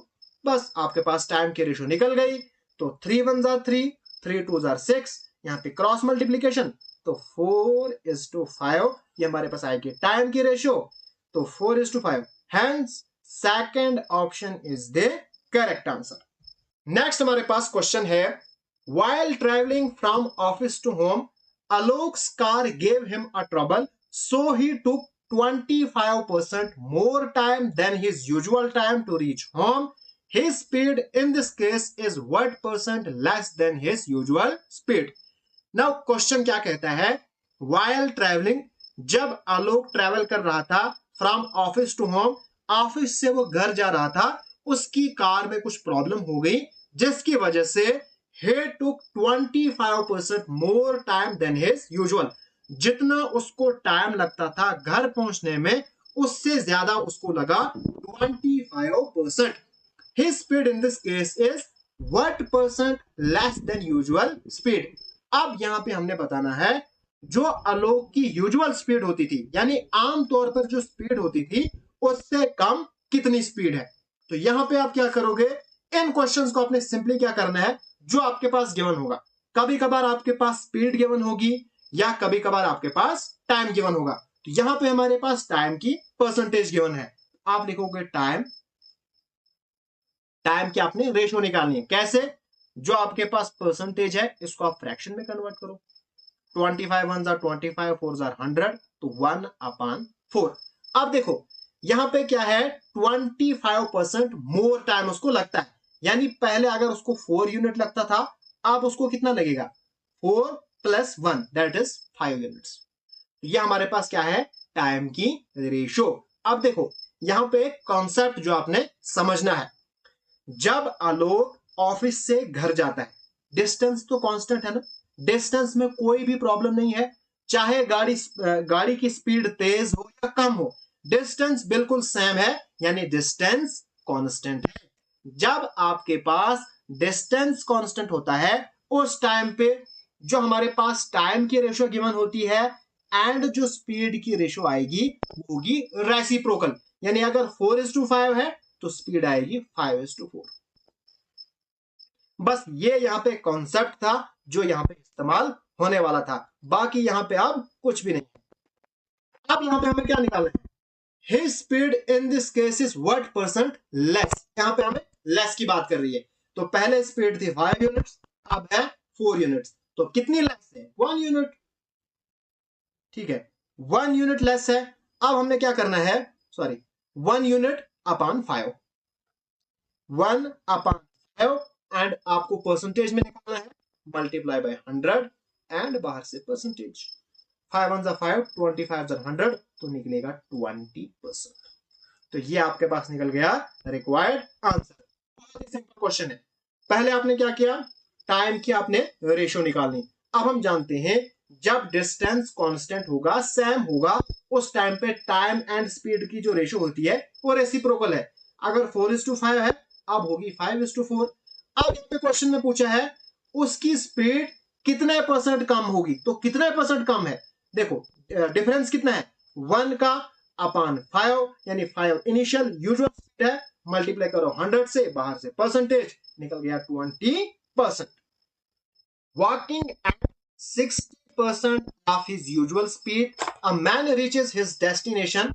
बस आपके पास टाइम की रेशो निकल गई। तो 3 1 3, 3 2 6, यहां पे क्रॉस मल्टीप्लीकेशन, तो 4:5 ये हमारे पास आएगी टाइम की रेशो, तो 4:5। Hence second option is the correct answer. Next हमारे पास क्वेश्चन है, while traveling from office to home, Alok's car gave him a trouble, so he took 25% more time than his usual time to reach home. His speed in this case is what percent less than his usual speed. Now question क्या कहता है, while traveling, जब आलोक travel कर रहा था from office to home, office से वो घर जा रहा था, उसकी कार में कुछ प्रॉब्लम हो गई जिसकी वजह से he took 25% more time than his usual. जितना उसको टाइम लगता था घर पहुंचने में, उससे ज्यादा उसको लगा 25%. His speed in this case is what percent less than usual speed. अब यहां पे हमने बताना है जो आलोक की यूजुअल स्पीड होती थी, यानी आमतौर पर जो स्पीड होती थी उससे कम कितनी स्पीड है। तो यहां पे आप क्या करोगे, इन क्वेश्चंस को आपने सिंपली क्या करना है, जो आपके पास गिवन होगा, कभी कभार आपके पास स्पीड गिवन होगी या कभी कभार आपके पास टाइम गिवन होगा। तो यहां पे हमारे पास टाइम की परसेंटेज गिवन है, आप लिखोगे टाइम, टाइम की आपने रेशियो निकालनी है, कैसे, जो आपके पास परसेंटेज है इसको आप फ्रैक्शन में कन्वर्ट करो, 25 1 25 4 100, तो 1/4। अब देखो यहां पे क्या है, 25% मोर टाइम उसको लगता है, यानी पहले अगर उसको 4 यूनिट लगता था, अब उसको कितना लगेगा, 4 + 1 दैट इज 5 यूनिट्स। यह हमारे पास क्या है, टाइम की रेशियो। अब देखो यहां पे एक कॉन्सेप्ट जो आपने समझना है, जब आलोक ऑफिस से घर जाता है, डिस्टेंस तो कांस्टेंट है ना, डिस्टेंस में कोई भी प्रॉब्लम नहीं है, चाहे गाड़ी की स्पीड तेज हो या कम हो, डिस्टेंस बिल्कुल सेम है, यानी डिस्टेंस कांस्टेंट है। जब आपके पास डिस्टेंस कांस्टेंट होता है, उस टाइम पे जो हमारे पास टाइम की रेशियो गिवन होती है एंड जो स्पीड की रेशो आएगी वो होगी रेसिप्रोकल, यानी अगर 4:5 है तो स्पीड आएगी 5:4। बस ये यहां पे कॉन्सेप्ट था जो यहां पे इस्तेमाल होने वाला था, बाकी यहां पे अब कुछ भी नहीं। अब यहां पे हमें क्या निकालना है, his speed in this case is what percent less, यहां पे हमें लेस की बात कर रही है। तो पहले स्पीड थी 5 यूनिट्स, अब है 4 यूनिट्स, तो कितनी लेस है 1 यूनिट। ठीक है, 1 यूनिट लेस है। अब हमने क्या करना है, sorry 1 unit upon 5, 1 upon 5 and आपको परसेंटेज में निकालना है, मल्टीप्लाई बाय 100 एंड बाहर से परसेंटेज, 5 1 5, 25 100 तो निकलेगा 20%। तो ये आपके पास निकल गया रिक्वायर्ड आंसर। बहुत ही सिंपल क्वेश्चन है। पहले आपने क्या किया, टाइम की आपने रेशियो निकालनी। अब हम जानते हैं जब डिस्टेंस कांस्टेंट होगा, सेम होगा, उस टाइम पे टाइम एंड स्पीड की जो रेशियो होती है वो रेसिप्रोकल है। अगर 4:5 है, अब होगी 5:4। अब यहाँ पे क्वेश्चन में पूछा है उसकी स्पीड कितने परसेंट कम होगी, तो कितने परसेंट कम है, देखो डिफरेंस कितना है 1 का अपॉन 5, यानी 5 इनिशियल यूजुअल स्पीड है, मल्टीप्लाई करो 100 से, बाहर से परसेंटेज निकल गया 20%। Walking at 60% of his usual speed, a man reaches his destination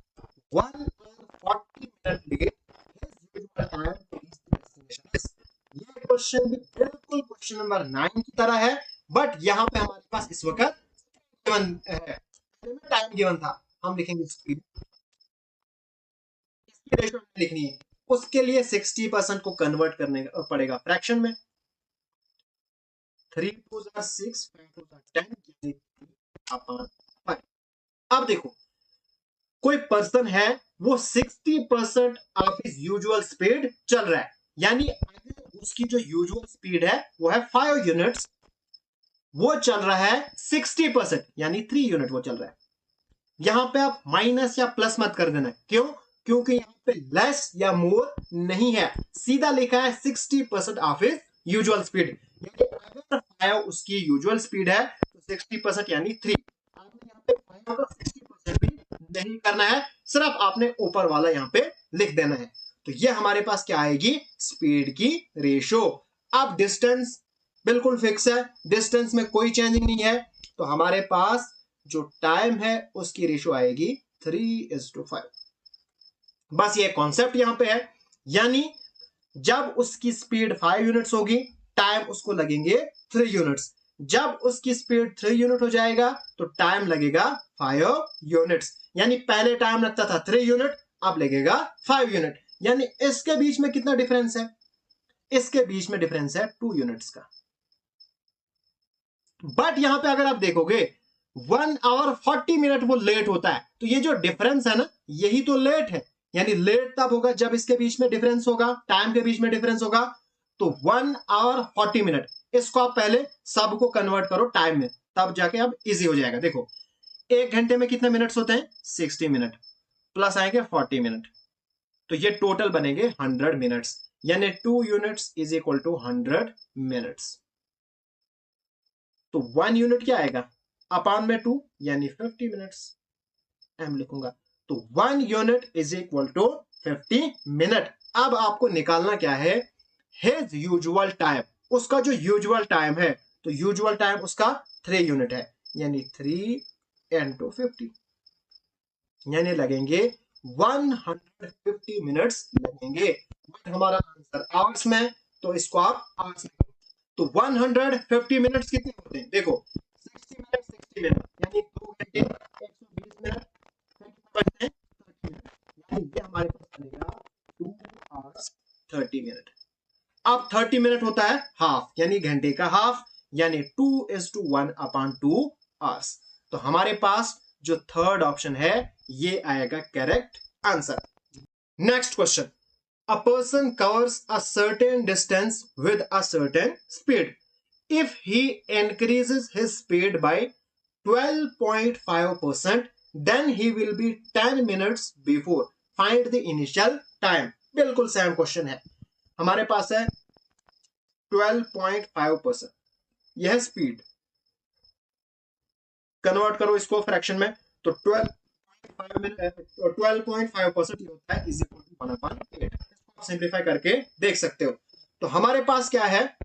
1 hour 40 minutes late. His usual time to reach the destination is, ये क्वेश्चन भी बिल्कुल क्वेश्चन नंबर 9 की तरह है, बट यहां पे हमारे पास इस वक्त गिवन है, टाइम गिवन था, हम लिखेंगे स्पीड, इसकी रेशियो लिखनी है, उसके लिए 60% को कन्वर्ट करने पड़ेगा फ्रैक्शन में, 3 2 6 5 2 10 अपॉन 5। अब देखो कोई पर्सन है वो 60% ऑफ हिज यूजुअल स्पीड चल रहा है, यानी अगर उसकी जो यूजुअल स्पीड है वो है 5 यूनिट्स, वो चल रहा है 60%, यानी 3 यूनिट वो चल रहा है। यहां पे आप माइनस या प्लस मत कर देना, क्यों, क्योंकि यहां पे लेस या मोर नहीं है, सीधा लिखा है 60% ऑफ हिज यूजुअल स्पीड, यानी अगर 5 उसकी यूजुअल स्पीड है तो 60% यानी 3। आपने यहां पे 5 का 60% भी नहीं करना है, सिर्फ आपने ऊपर वाला यहां पे लिख देना है। तो ये हमारे पास क्या आएगी, स्पीड की रेशो। अब डिस्टेंस बिल्कुल फिक्स है, डिस्टेंस में कोई चेंजिंग नहीं है, तो हमारे पास जो टाइम है उसकी रेशो आएगी 3:5। बस ये कॉन्सेप्ट यहां पे है, यानी जब उसकी स्पीड 5 यूनिट्स होगी, टाइम उसको लगेंगे 3 यूनिट्स, जब उसकी स्पीड 3 यूनिट हो जाएगा तो टाइम लगेगा 5 यूनिट्स, यानी पहले टाइम लगता था 3 यूनिट, अब लगेगा 5 यूनिट, यानी इसके बीच में कितना डिफरेंस है, इसके बीच में डिफरेंस है 2 यूनिट्स का। बट यहां पे अगर आप देखोगे 1 आवर 40 मिनट वो लेट होता है, तो ये जो डिफरेंस है ना, यही तो लेट है, यानी लेट तब होगा जब इसके बीच में डिफरेंस होगा, टाइम के बीच में डिफरेंस होगा। तो 1 आवर 40 मिनट, इसको आप पहले सबको कन्वर्ट करो टाइम में, तब जाके अब इजी हो जाएगा। देखो 1 घंटे में कितने मिनट्स होते हैं 60 मिनट, प्लस आएंगे 40 मिनट, तो ये टोटल बनेंगे 100 मिनट्स, यानी 2 units is equal to 100 minutes. तो 1 यूनिट क्या आएगा, अपान में 2, यानी 50 मिनट्स एम लिखूंगा, तो 1 unit is equal to 50 minute. अब आपको निकालना क्या है, हिज यूजुअल टाइम, उसका जो यूजुअल टाइम है, तो यूजुअल टाइम उसका 3 यूनिट है, यानी 3 into 50, यानी लगेंगे 150 मिनट्स लगेंगे। बट हमारा आंसर आवर्स में, तो इसको आप आवर्स में, तो 150 मिनट्स कितने होते हैं, देखो 60 मिनट 60 मिनट, यानी 2 घंटे 120 मिनट, बचते हैं 30 मिनट, यानी ये हमारे पास बनेगा 2 आवर्स 30 मिनट। अब 30 मिनट होता है हाफ, यानी घंटे का हाफ, यानी 2:1 अपॉन 2 आवर्स। तो हमारे पास जो थर्ड ऑप्शन है ये आएगा correct answer. Next question, a person covers a certain distance with a certain speed. If he increases his speed by 12.5%, then he will be 10 minutes before. Find the initial time. बिल्कुल same question है, हमारे पास है 12.5%, यह speed, convert करो इसको fraction में, तो 12.5% होता है, इज इक्वल टू 1/8। इसको आप सिंप्लीफाई करके देख सकते हो। तो हमारे पास क्या है,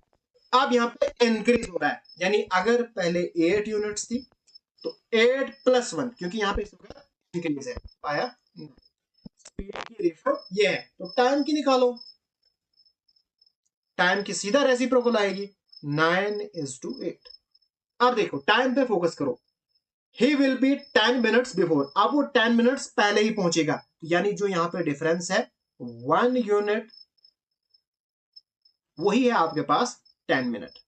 अब यहाँ पे इंक्रीज हो रहा है, यानी अगर पहले 8 यूनिट्स थी तो 8 + 1, क्योंकि यहाँ पे इंक्रीज है, आया। स्पीड की रेशियो ये है, तो टाइम की निकालो, टाइम की सीधा रेसिप्रोकल आएगी 9:8। अब देखो टाइम पे फोकस करो, ही विल बी 10 मिनट्स बिफोर, अब वो 10 मिनट्स पहले ही पहुंचेगा, यानी जो यहां पे डिफरेंस है 1 यूनिट, वही है आपके पास 10 मिनट।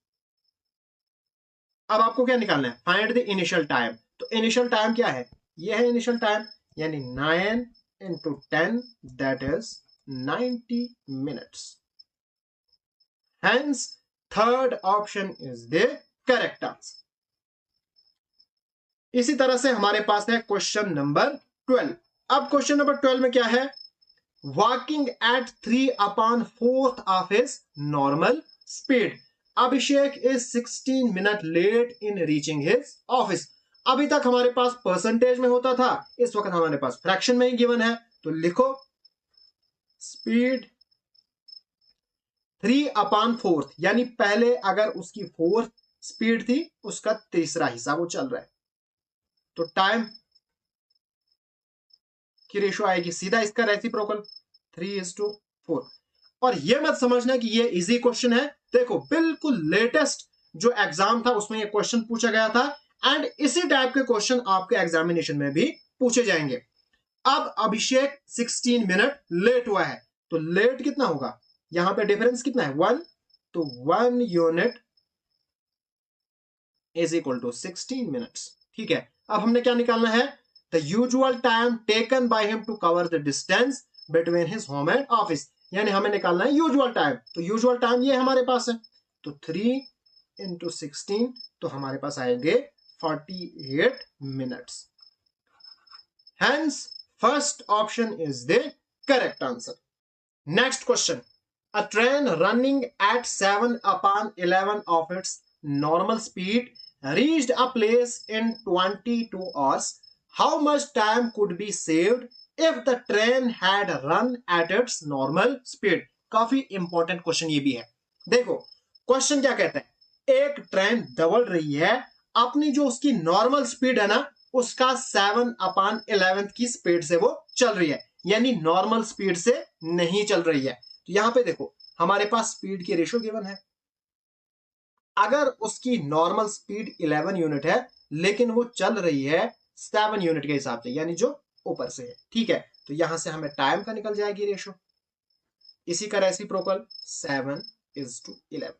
अब आपको क्या निकालना है, फाइंड द इनिशियल टाइम। तो इनिशियल टाइम क्या है, ये है इनिशियल टाइम, यानी 9 × 10 that is 90 minutes. Hence third option is the correct answer. इसी तरह से हमारे पास है क्वेश्चन नंबर 12। अब क्वेश्चन नंबर 12 में क्या है, walking at 3/4 of his normal speed, Abhishek is 16 minute late in reaching his office. अभी तक हमारे पास परसेंटेज में होता था, इस वक्त हमारे पास फ्रैक्शन में ही गिवन है, तो लिखो स्पीड 3/4, यानी पहले अगर उसकी 4 स्पीड थी, उसका तीसरा हिस्सा वो चल रहा है, तो टाइम की रेशियो आएगी सीधा इसका रेसिप्रोकल 3:4। और ये मत समझना कि ये इजी क्वेश्चन है, देखो बिल्कुल लेटेस्ट जो एग्जाम था उसमें ये क्वेश्चन पूछा गया था, एंड इसी टाइप के क्वेश्चन आपके एग्जामिनेशन में भी पूछे जाएंगे। अब अभिषेक 16 मिनट लेट हुआ है, तो लेट कितना होगा, यहां पे डिफरेंस कितना है 1, तो 1 unit is equal to 16 minutes. ठीक है, अब हमने क्या निकालना है, the usual time taken by him to cover the distance between his home and office, यानी हमें निकालना है यूजुअल टाइम। तो यूजुअल टाइम ये हमारे पास है, तो 3 × 16, तो हमारे पास आएंगे 48 minutes. Hence first option is the correct answer. Next question, a train running at 7/11 of its normal speed reached a place in 22 hours. How much time could be saved if the train had run at its normal speed? काफी important question ये भी है। देखो question क्या कहता है, एक train दौड़ रही है, अपनी जो उसकी नॉर्मल स्पीड है ना, उसका 7/11 की स्पीड से वो चल रही है, यानी नॉर्मल स्पीड से नहीं चल रही है। तो यहां पे देखो हमारे पास स्पीड की रेशियो गिवन है, अगर उसकी नॉर्मल स्पीड 11 यूनिट है लेकिन वो चल रही है 7 यूनिट के हिसाब से, यानी जो ऊपर से है। ठीक है, तो यहां से हमें टाइम का निकल जाएगी रेशियो, इसी का रेसिप्रोकल 7:11।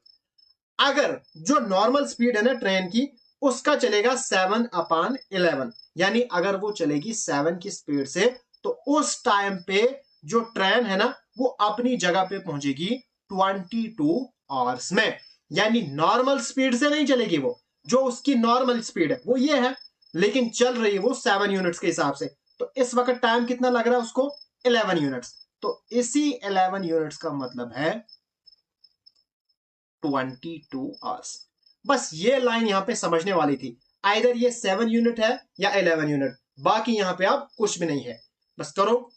अगर जो नॉर्मल स्पीड है ना ट्रेन की, उसका चलेगा 7/11, यानी अगर वो चलेगी 7 की स्पीड से, तो उस टाइम पे जो ट्रेन है ना वो अपनी जगह पे पहुंचेगी 22 आवर्स में, यानी नॉर्मल स्पीड से नहीं चलेगी वो, जो उसकी नॉर्मल स्पीड है वो ये है, लेकिन चल रही है वो 7 यूनिट्स के हिसाब से। तो इस वक्त टाइम कितना लग रहा है उसको, 11 यूनिट्स। तो इसी 11 यूनिट्स का मतलब है 22 आवर्स। बस ये लाइन यहां पे समझने वाली थी, आइदर ये 7 यूनिट है या 11 यूनिट, बाकी यहां पे अब कुछ भी नहीं है। बस करो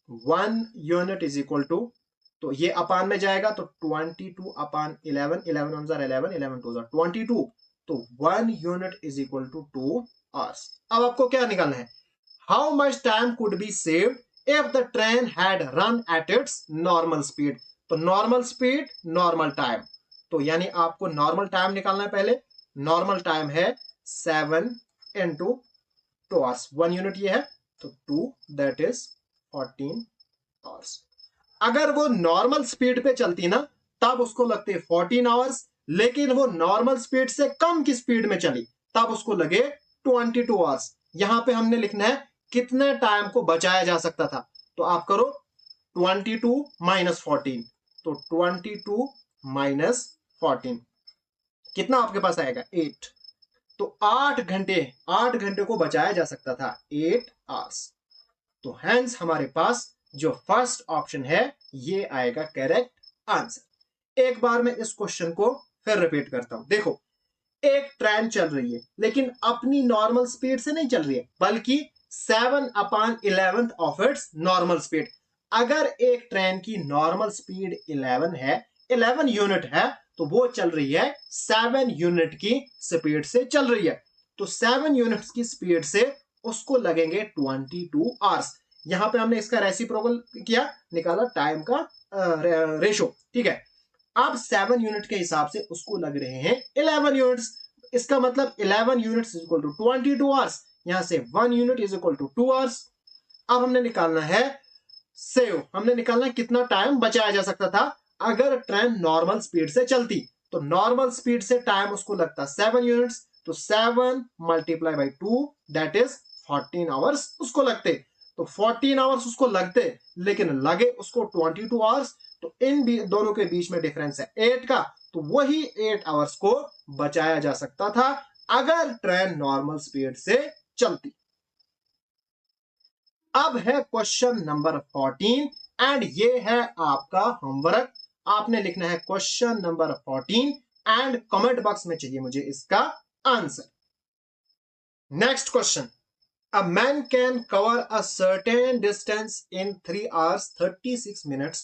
1 यूनिट इज इक्वल टू, तो ये अपान में जाएगा, तो 22/11, 11 1 11, 11 2 22, तो 1 unit is equal to 2 hours. अब आपको क्या निकालना है, how much time could be saved if the train had run at its normal speed. तो नॉर्मल स्पीड नॉर्मल टाइम, तो यानी आपको नॉर्मल टाइम निकालना है पहले। नॉर्मल टाइम है 7 × 2 आवर्स, 1 यूनिट ये है, तो 2 दैट इज 14 आवर्स। अगर वो नॉर्मल स्पीड पे चलती ना, तब उसको लगते 14 आवर्स, लेकिन वो नॉर्मल स्पीड से कम की स्पीड में चली, तब उसको लगे 22 आवर्स। यहां पे हमने लिखना है कितने टाइम को बचाया जा सकता था, तो आप करो 22 - 14, तो 22 - 14 कितना आपके पास आएगा 8, तो 8 घंटे को बचाया जा सकता था, 8 आवर्स। तो हेंस हमारे पास जो फर्स्ट ऑप्शन है ये आएगा करेक्ट आंसर। एक बार मैं इस क्वेश्चन को फिर रिपीट करता हूं, देखो एक ट्रेन चल रही है लेकिन अपनी नॉर्मल स्पीड से नहीं चल रही है, बल्कि 7/11 ऑफ इट्स नॉर्मल स्पीड। अगर एक ट्रेन की नॉर्मल स्पीड 11 है, 11 यूनिट है, तो वो चल रही है 7 यूनिट की स्पीड से चल रही है। तो 7 यूनिट्स की स्पीड से उसको लगेंगे 22 आवर्स। यहां पे हमने इसका रेसिप्रोकल किया, निकाला टाइम का रेशो, ठीक है। अब 7 यूनिट के हिसाब से उसको लग रहे हैं 11 यूनिट्स। इसका मतलब 11 units is equal to 22 hours. यहां से 1 unit is equal to 2 hours. अब हमने निकालना है सेव, हमने निकालना है कितना टाइम बचाया जा सकता था अगर ट्रेन नॉर्मल स्पीड से चलती। तो नॉर्मल स्पीड से टाइम उसको लगता 7 यूनिट्स, तो 7 multiply by 2 that is 14 hours उसको लगते। तो 14 आवर्स उसको लगते, लेकिन लगे उसको 22 आवर्स। तो इन दोनों के बीच में डिफरेंस है 8 का, तो वही 8 आवर्स को बचाया जा सकता था अगर ट्रेन नॉर्मल स्पीड से चलती। अब है क्वेश्चन नंबर 14 एंड ये है आपका होमवर्क। आपने लिखना है question number 14 and comment box में चाहिए मुझे इसका answer. Next question, a man can cover a certain distance in 3 hours 36 minutes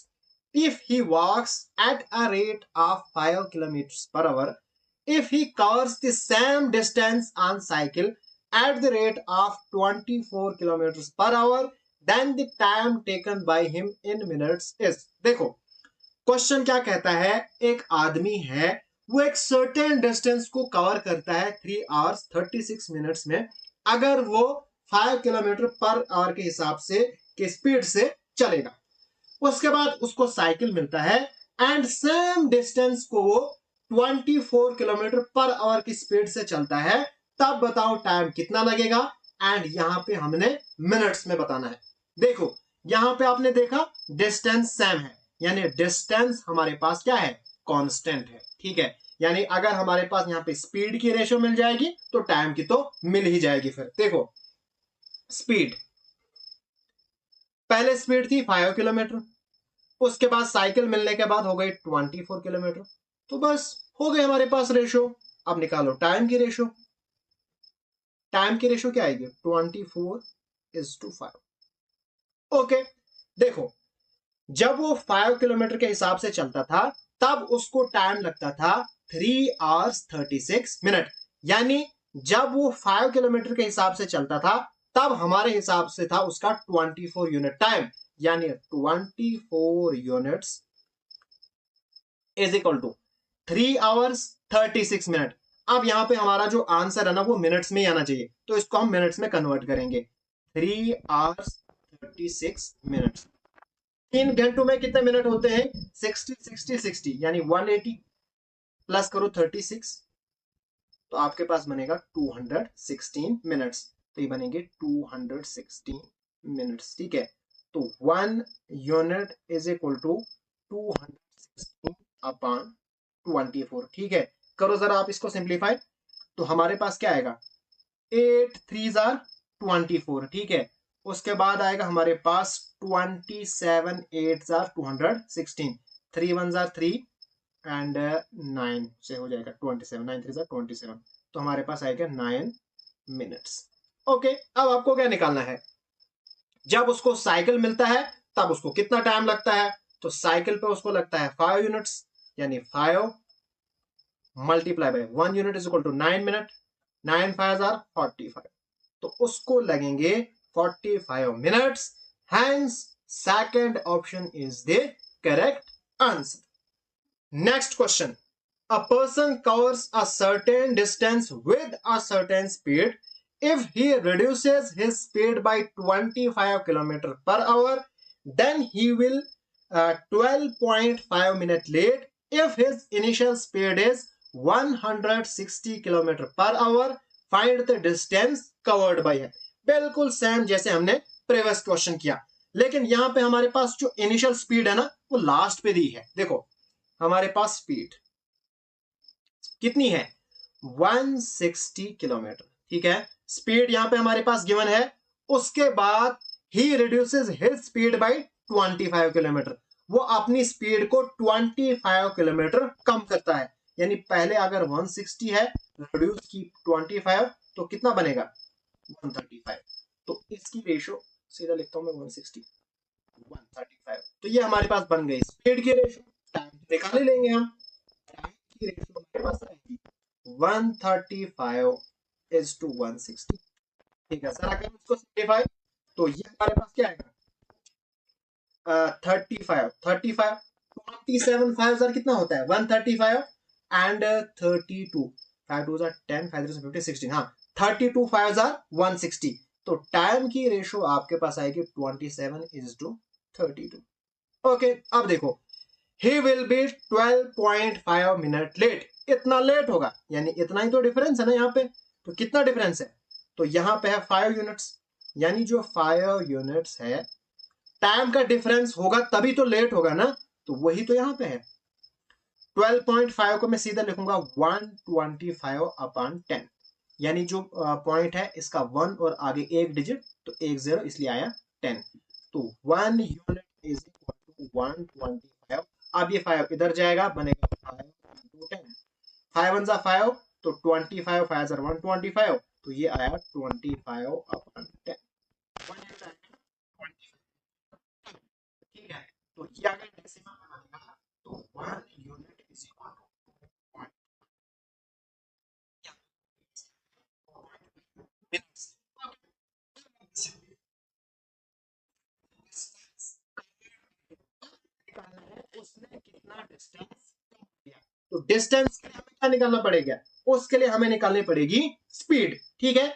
if he walks at a rate of 5 kilometers per hour. If he covers the same distance on cycle at the rate of 24 kilometers per hour, then the time taken by him in minutes is। देखो question क्या कहता है, एक आदमी है वो एक certain distance को कवर करता है 3 hours 36 मिनट्स में, अगर वो 5 किलोमीटर पर आवर के हिसाब से के स्पीड से चलेगा। उसके बाद उसको साइकिल मिलता है एंड सेम डिस्टेंस को वो 24 किलोमीटर पर आवर की स्पीड से चलता है। तब बताओ टाइम कितना लगेगा, एंड यहां पे हमने मिनट्स में बताना है। देखो यहां पे आपने देखा डिस्टेंस सेम है, यानी डिस्टेंस हमारे पास क्या है, कांस्टेंट है, ठीक है। यानी अगर हमारे पास यहाँ पे स्पीड की रेशियो मिल जाएगी तो टाइम की तो मिल ही जाएगी। फिर देखो स्पीड, पहले स्पीड थी 5 किलोमीटर, उसके बाद साइकिल मिलने के बाद हो गई 24 किलोमीटर, तो बस हो गए हमारे पास रेशियो। अब निकालो टाइम की रेशियो। टाइम की रेशियो क्या आएगी, 24:5। ओके, देखो जब वो 5 किलोमीटर के हिसाब से चलता था तब उसको टाइम लगता था 3 hours 36 मिनट। यानी जब वो 5 किलोमीटर के हिसाब से चलता था तब हमारे हिसाब से था उसका 24 यूनिट टाइम, यानी 24 units is equal to 3 hours 36 minute. अब यहां पे हमारा जो आंसर है ना वो मिनट्स में ही आना चाहिए, तो इसको हम मिनट्स में कन्वर्ट करेंगे। 3 hours 36 मिनट्स, 3 घंटों में कितने मिनट होते हैं, 60 60 60, यानी 180 प्लस करो 36, तो आपके पास बनेगा 216 मिनट्स। तो ये बनेंगे 216 मिनट्स, ठीक है। तो 1 unit is equal to 216 upon 24, ठीक है। करो जरा आप इसको सिंप्लीफाई, तो हमारे पास क्या आएगा, 8 3s are 24, ठीक है। उसके बाद आएगा हमारे पास 27 8s are 216, 3 1s are 3 and 9 से हो जाएगा 27, 9 3s are 27, तो हमारे पास आएगा 9 मिनट्स। ओके, अब आपको क्या निकालना है, जब उसको साइकिल मिलता है तब उसको कितना टाइम लगता है, तो साइकिल पे उसको लगता है 5 यूनिट्स, यानी 5 multiply by 1 unit is equal to 9 minute, 9 5s are 45, तो उसको लगेंगे 45 minutes. Hence second option is the correct answer. Next question, a person covers a certain distance with a certain speed. If he reduces his speed by 25 km per hour, then he will 12.5 minutes late. If his initial speed is 160 km per hour, find the distance covered by है। बिल्कुल same जैसे हमने previous question किया, लेकिन यहां पे हमारे पास जो इनिशियल स्पीड है ना वो लास्ट पे दी है। देखो हमारे पास स्पीड कितनी है, 160 किलोमीटर, ठीक है। स्पीड यहां पे हमारे पास गिवन है। उसके बाद he reduces his speed by 25 kilometre, वो अपनी स्पीड को 25 किलोमीटर कम करता है। यानी पहले अगर 160 है रिड्यूस की 25 तो कितना बनेगा 135। तो इसकी रेशो सीधा लिखता हूं मैं 160 135। तो ये हमारे पास बन गई स्पीड की रेशो। टाइम निकाल ही लेंगे हम। टाइम की रेशो हमारे पास आएगी 135 इज टू 160। ठीक है सर, अगर इसको सिंप्लीफाई तो ये हमारे पास क्या आएगा 35 35 27 5 कितना होता है 135 एंड 32 5 2 10 5 3 50 16 हाँ 32 5 160। तो टाइम की रेशो आपके पास आएगी 27 इज टू 32। ओके अब देखो he will be 12.5 minute late. इतना लेट होगा यानी इतना ही तो डिफरेंस है ना यहाँ पे। तो कितना डिफरेंस है तो यहाँ पे है 5 यूनिट्स, यानी जो 5 यूनिट्स है टाइम का डिफरेंस होगा तभी तो लेट होगा ना। तो वही तो यहाँ पे है 12.5 को मैं सीधा लिखूंगा 125 अपॉन 10, यानी जो पॉइंट है इसका 1 और आगे एक डिजिट तो एक 0 इसलिए आया 10। तो 1 यूनिट इज इक्वल टू 125। अब ये 5 इधर जाएगा बनेगा 5 into 10 5 1 5 तो 25 5 125 तो ये आया 25 अपॉन 10 ठीक है। तो ये अगर डेसिमल में बनेगा तो 1 unit is equal two minutes. उसने कितना डिस्टेंस किया तो डिस्टेंस के लिए हमें क्या निकालना पड़ेगा उसके लिए हमें निकालनी पड़ेगी स्पीड। ठीक है,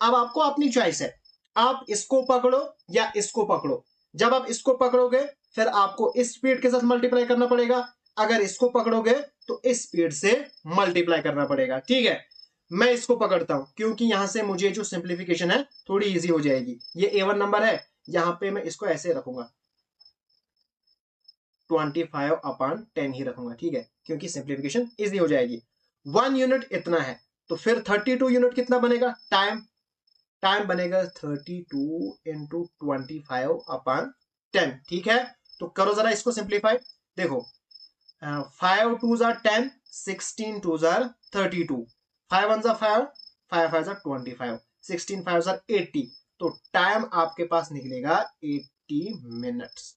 अब आपको अपनी चॉइस है, आप इसको पकड़ो या इसको पकड़ो। जब आप इसको पकड़ोगे फिर आपको इस स्पीड के साथ मल्टीप्लाई करना पड़ेगा, अगर इसको पकड़ोगे तो इस स्पीड से मल्टीप्लाई करना पड़ेगा। ठीक है, मैं इसको पकड़ता हूं क्योंकि यहां से मुझे जो सिंप्लीफिकेशन है थोड़ी इजी हो जाएगी। ये A1 नंबर है, यहां पे मैं इसको ऐसे रखूंगा 25 अपॉन 10 ही रखूंगा। ठीक है, क्योंकि सिंप्लीफिकेशन इजी हो जाएगी। 1 यूनिट इतना है तो फिर 32 यूनिट कितना बनेगा टाइम टाइम बनेगा 32 इंटू 25 अपॉन 10। ठीक है, तो करो जरा इसको सिंप्लीफाई। देखो 5 2 10 16 2 32 5 1 5 5 5 25 16 5 80। तो टाइम आपके पास निकलेगा 80 मिनट्स।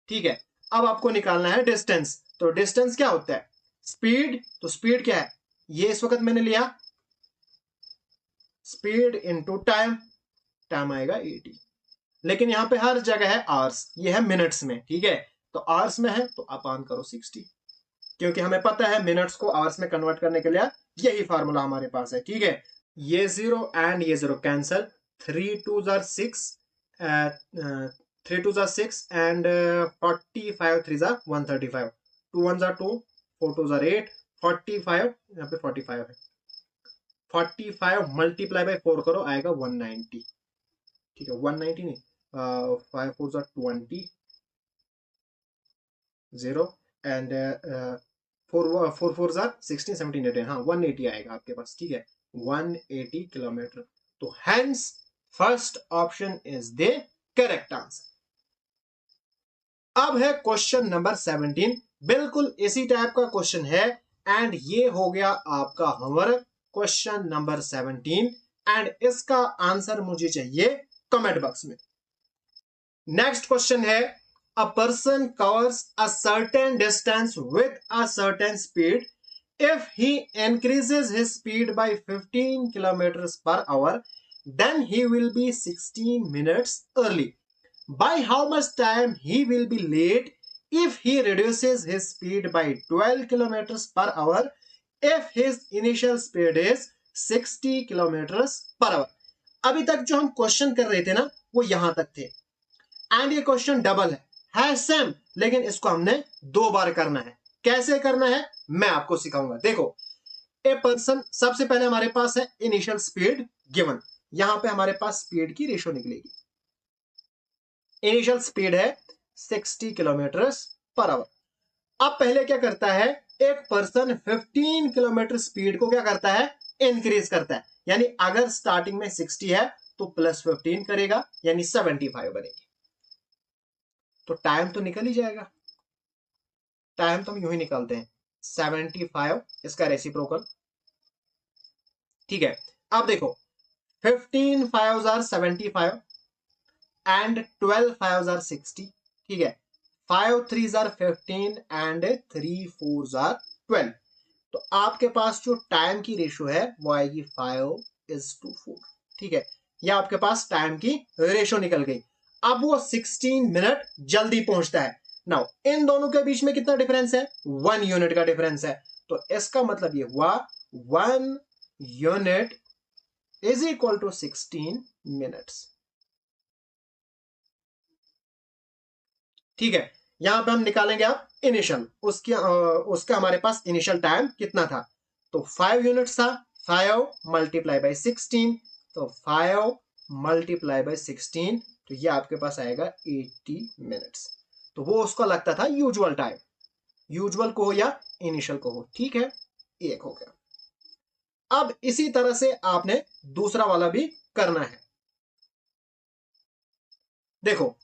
ठीक है, अब आपको निकालना है डिस्टेंस। तो डिस्टेंस क्या होता है स्पीड, तो स्पीड क्या है ये इस वक्त मैंने लिया स्पीड इंटू टाइम, टाइम आएगा 80। लेकिन यहां पे हर जगह है आवर्स, ये है मिनट्स में। ठीक है, तो आवर्स में है तो अपान करो 60, क्योंकि हमें पता है मिनट्स को आवर्स में कन्वर्ट करने के लिए यही फार्मूला हमारे पास है। ठीक है, ये 0 एंड ये 0 कैंसल 3 2 6 3 2 6 एंड 45 3 135 2 1 2 4 2 8 45 यहाँ पे 45 है 45 मल्टीप्लाई बाय 4 करो आएगा 190। ठीक है 190 नहीं 5 4 20 0 एंड 4 4 16 17 18 हाँ 180 आएगा आपके पास। ठीक है 180 किलोमीटर। तो hence first option is the correct answer. अब है क्वेश्चन नंबर 17, बिल्कुल इसी टाइप का क्वेश्चन है एंड ये हो गया आपका होमवर्क क्वेश्चन नंबर 17 एंड इसका आंसर मुझे चाहिए कमेंट बॉक्स में। नेक्स्ट क्वेश्चन है a person covers a certain distance with a certain speed. If he increases his speed by 15 kilometers per hour, then he will be 16 minutes early. By how much time he will be late if he reduces his speed by 12 kilometers per hour if his initial speed is 60 kilometers per hour. अभी तक जो हम question कर रहे थे ना वो यहां तक थे एंड ये क्वेश्चन डबल है सेम, लेकिन इसको हमने 2 बार करना है। कैसे करना है मैं आपको सिखाऊंगा। देखो ए पर्सन, सबसे पहले हमारे पास है इनिशियल स्पीड गिवन, यहां पे हमारे पास स्पीड की रेशो निकलेगी। इनिशियल स्पीड है 60 किलोमीटर पर आवर। अब पहले क्या करता है एक पर्सन 15 किलोमीटर स्पीड को क्या करता है इंक्रीज करता है, यानी अगर स्टार्टिंग में 60 है तो प्लस 15 करेगा यानी 75 बनेगी। तो टाइम तो निकल ही जाएगा, टाइम तो हम यूं ही निकालते हैं 75 इसका रेसिप्रोकल। ठीक है, अब देखो 15 5s are 75 and 12 5s are 60। ठीक है, 5 3s are 15 and 3 4s are 12। तो आपके पास जो टाइम की रेशो है वो आएगी 5:4। ठीक है, यह आपके पास टाइम की रेशो निकल गई। अब वो 16 मिनट जल्दी पहुंचता है। नाउ इन दोनों के बीच में कितना डिफरेंस है? 1 यूनिट का डिफरेंस है। तो इसका मतलब ये हुआ 1 unit is equal to 16 minutes. ठीक है, यहां पे हम निकालेंगे अब इनिशियल, उसका हमारे पास इनिशियल टाइम कितना था? तो 5 यूनिट्स था। 5 मल्टीप्लाई बाई 16, तो 5 मल्टीप्लाई बाई 16, तो ये आपके पास आएगा 80 मिनट्स। तो वो उसको लगता था यूजुअल टाइम, यूजुअल को हो या इनिशियल को हो। ठीक है, एक हो गया। अब इसी तरह से आपने दूसरा वाला भी करना है। देखो,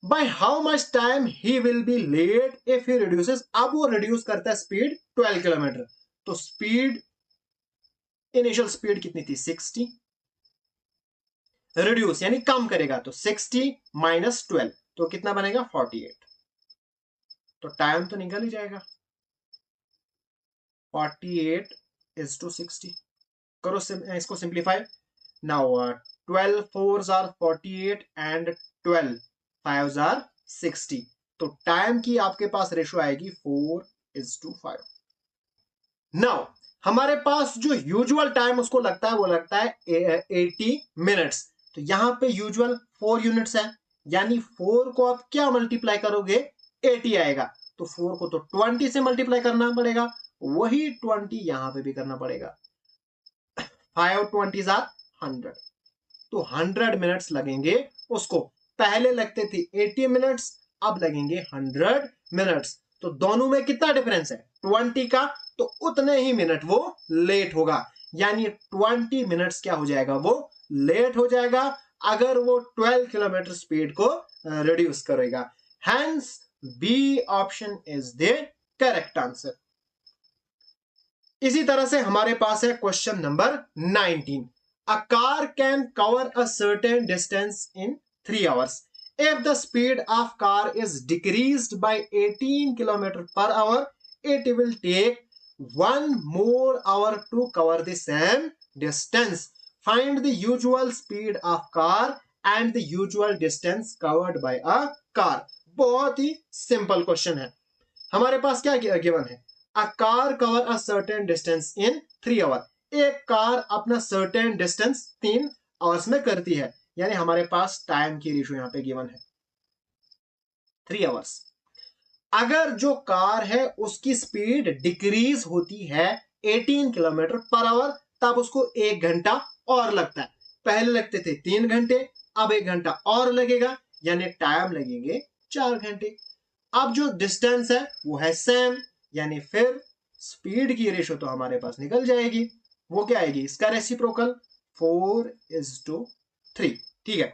by how much time he will be late if he reduces. अब वो रिड्यूस करता है स्पीड 12 किलोमीटर। तो स्पीड, इनिशियल स्पीड कितनी थी? 60। रिड्यूस यानी कम करेगा, तो 60 माइनस 12, तो कितना बनेगा? 48। तो टाइम तो निकल ही जाएगा। 48 इज टू 60। करो इसको simplify. Now 12 4s are 48 and 12 5s are 60। तो टाइम की आपके पास रेशो आएगी 4:5। नाउ हमारे पास जो यूजुअल टाइम उसको लगता है वो लगता है 80 मिनट्स। तो यहां पे यूजुअल 4 यूनिट्स है, यानी 4 को आप क्या मल्टीप्लाई करोगे? 80 आएगा। तो 4 को तो 20 से मल्टीप्लाई करना पड़ेगा, वही 20 यहां पे भी करना पड़ेगा। 5 20s आर 100, तो 100 मिनट्स लगेंगे उसको। पहले लगते थे 80 मिनट्स, अब लगेंगे 100 मिनट्स। तो दोनों में कितना डिफरेंस है? 20 का। तो उतने ही मिनट वो लेट होगा, यानी 20 मिनट्स क्या हो जाएगा? वो लेट हो जाएगा अगर वो 12 किलोमीटर स्पीड को रिड्यूस करेगा। Hence B option is the correct answer. इसी तरह से हमारे पास है question number 19। A car can cover a certain distance in 3 hours. If the speed of car is decreased by 18 km per hour, it will take 1 more hour to cover the same distance. Find the usual speed of car and the usual distance covered by a car. बहुत ही simple question है। हमारे पास क्या given है? A car cover a certain distance in 3 hour. एक car अपना certain distance 3 hours में करती है, यानी हमारे पास टाइम की रेशियो यहां पे गिवन है 3 आवर्स। अगर जो कार है उसकी स्पीड डिक्रीज होती है 18 किलोमीटर पर आवर, तब उसको 1 घंटा और लगता है। पहले लगते थे 3 घंटे, अब 1 घंटा और लगेगा, यानी टाइम लगेंगे 4 घंटे। अब जो डिस्टेंस है वो है सेम, यानी फिर स्पीड की रेशो तो हमारे पास निकल जाएगी। वो क्या आएगी? इसका रेसिप्रोकल 4:3। ठीक है,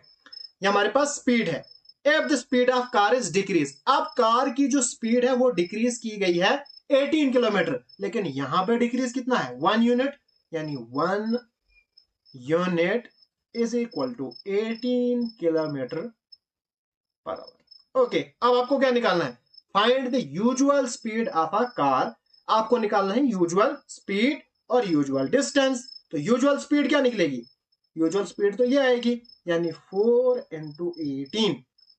ये हमारे पास स्पीड है। If the speed of car is decrease, अब कार की जो स्पीड है वो डिक्रीज की गई है 18 किलोमीटर, लेकिन यहां पे डिक्रीज कितना है? 1 यूनिट, यानी 1 unit is equal to 18 kilometre per hour. Okay, अब आपको क्या निकालना है? Find the usual speed of a car. आपको निकालना है यूजुअल स्पीड और यूजुअल डिस्टेंस। तो यूजुअल स्पीड क्या निकलेगी? यूजुअल स्पीड तो ये आएगी, यानी 4 इंटू 18,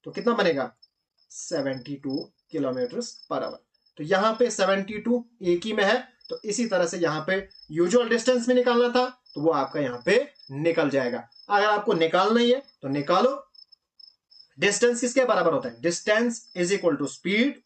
तो कितना बनेगा? 72 किलोमीटर पर आवर। तो यहां पे 72 एक ही में है, तो इसी तरह से यहां पे यूजुअल डिस्टेंस भी निकालना था, तो वो आपका यहां पे निकल जाएगा। अगर आपको निकालना ही है तो निकालो। डिस्टेंस किसके बराबर होता है? Distance is equal to speed.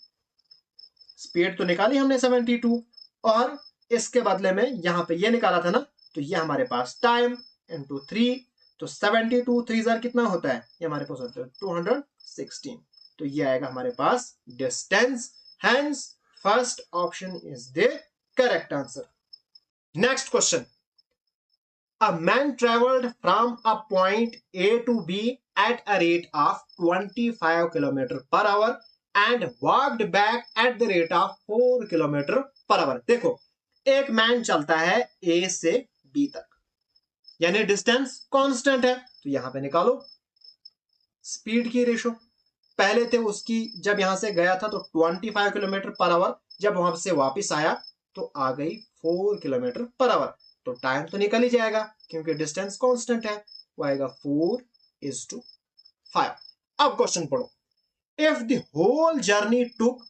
Speed तो निकाली हमने 72, और इसके बदले में यहां पे ये निकाला था ना, तो ये हमारे पास टाइम इंटू 3। तो 72 3 जार कितना होता है? ये हमारे पास होता है 216। तो ये आएगा हमारे पास distance. Hence first option is the correct answer. Next question. A man traveled from a point A to B at a rate of 25 km per hour. And walked back at the rate of 4 kilometre per our. देखो, एक man चलता है ए से B तक, यानी distance constant है, तो यहां पे निकालो स्पीड की रेशो। पहले थे उसकी, जब यहां से गया था तो 25 किलोमीटर पर आवर, जब वहां से वापस आया तो आ गई 4 किलोमीटर पर आवर। तो टाइम तो निकल ही जाएगा क्योंकि डिस्टेंस कांस्टेंट है, वो आएगा 4:5। अब क्वेश्चन पढ़ो। If the whole journey took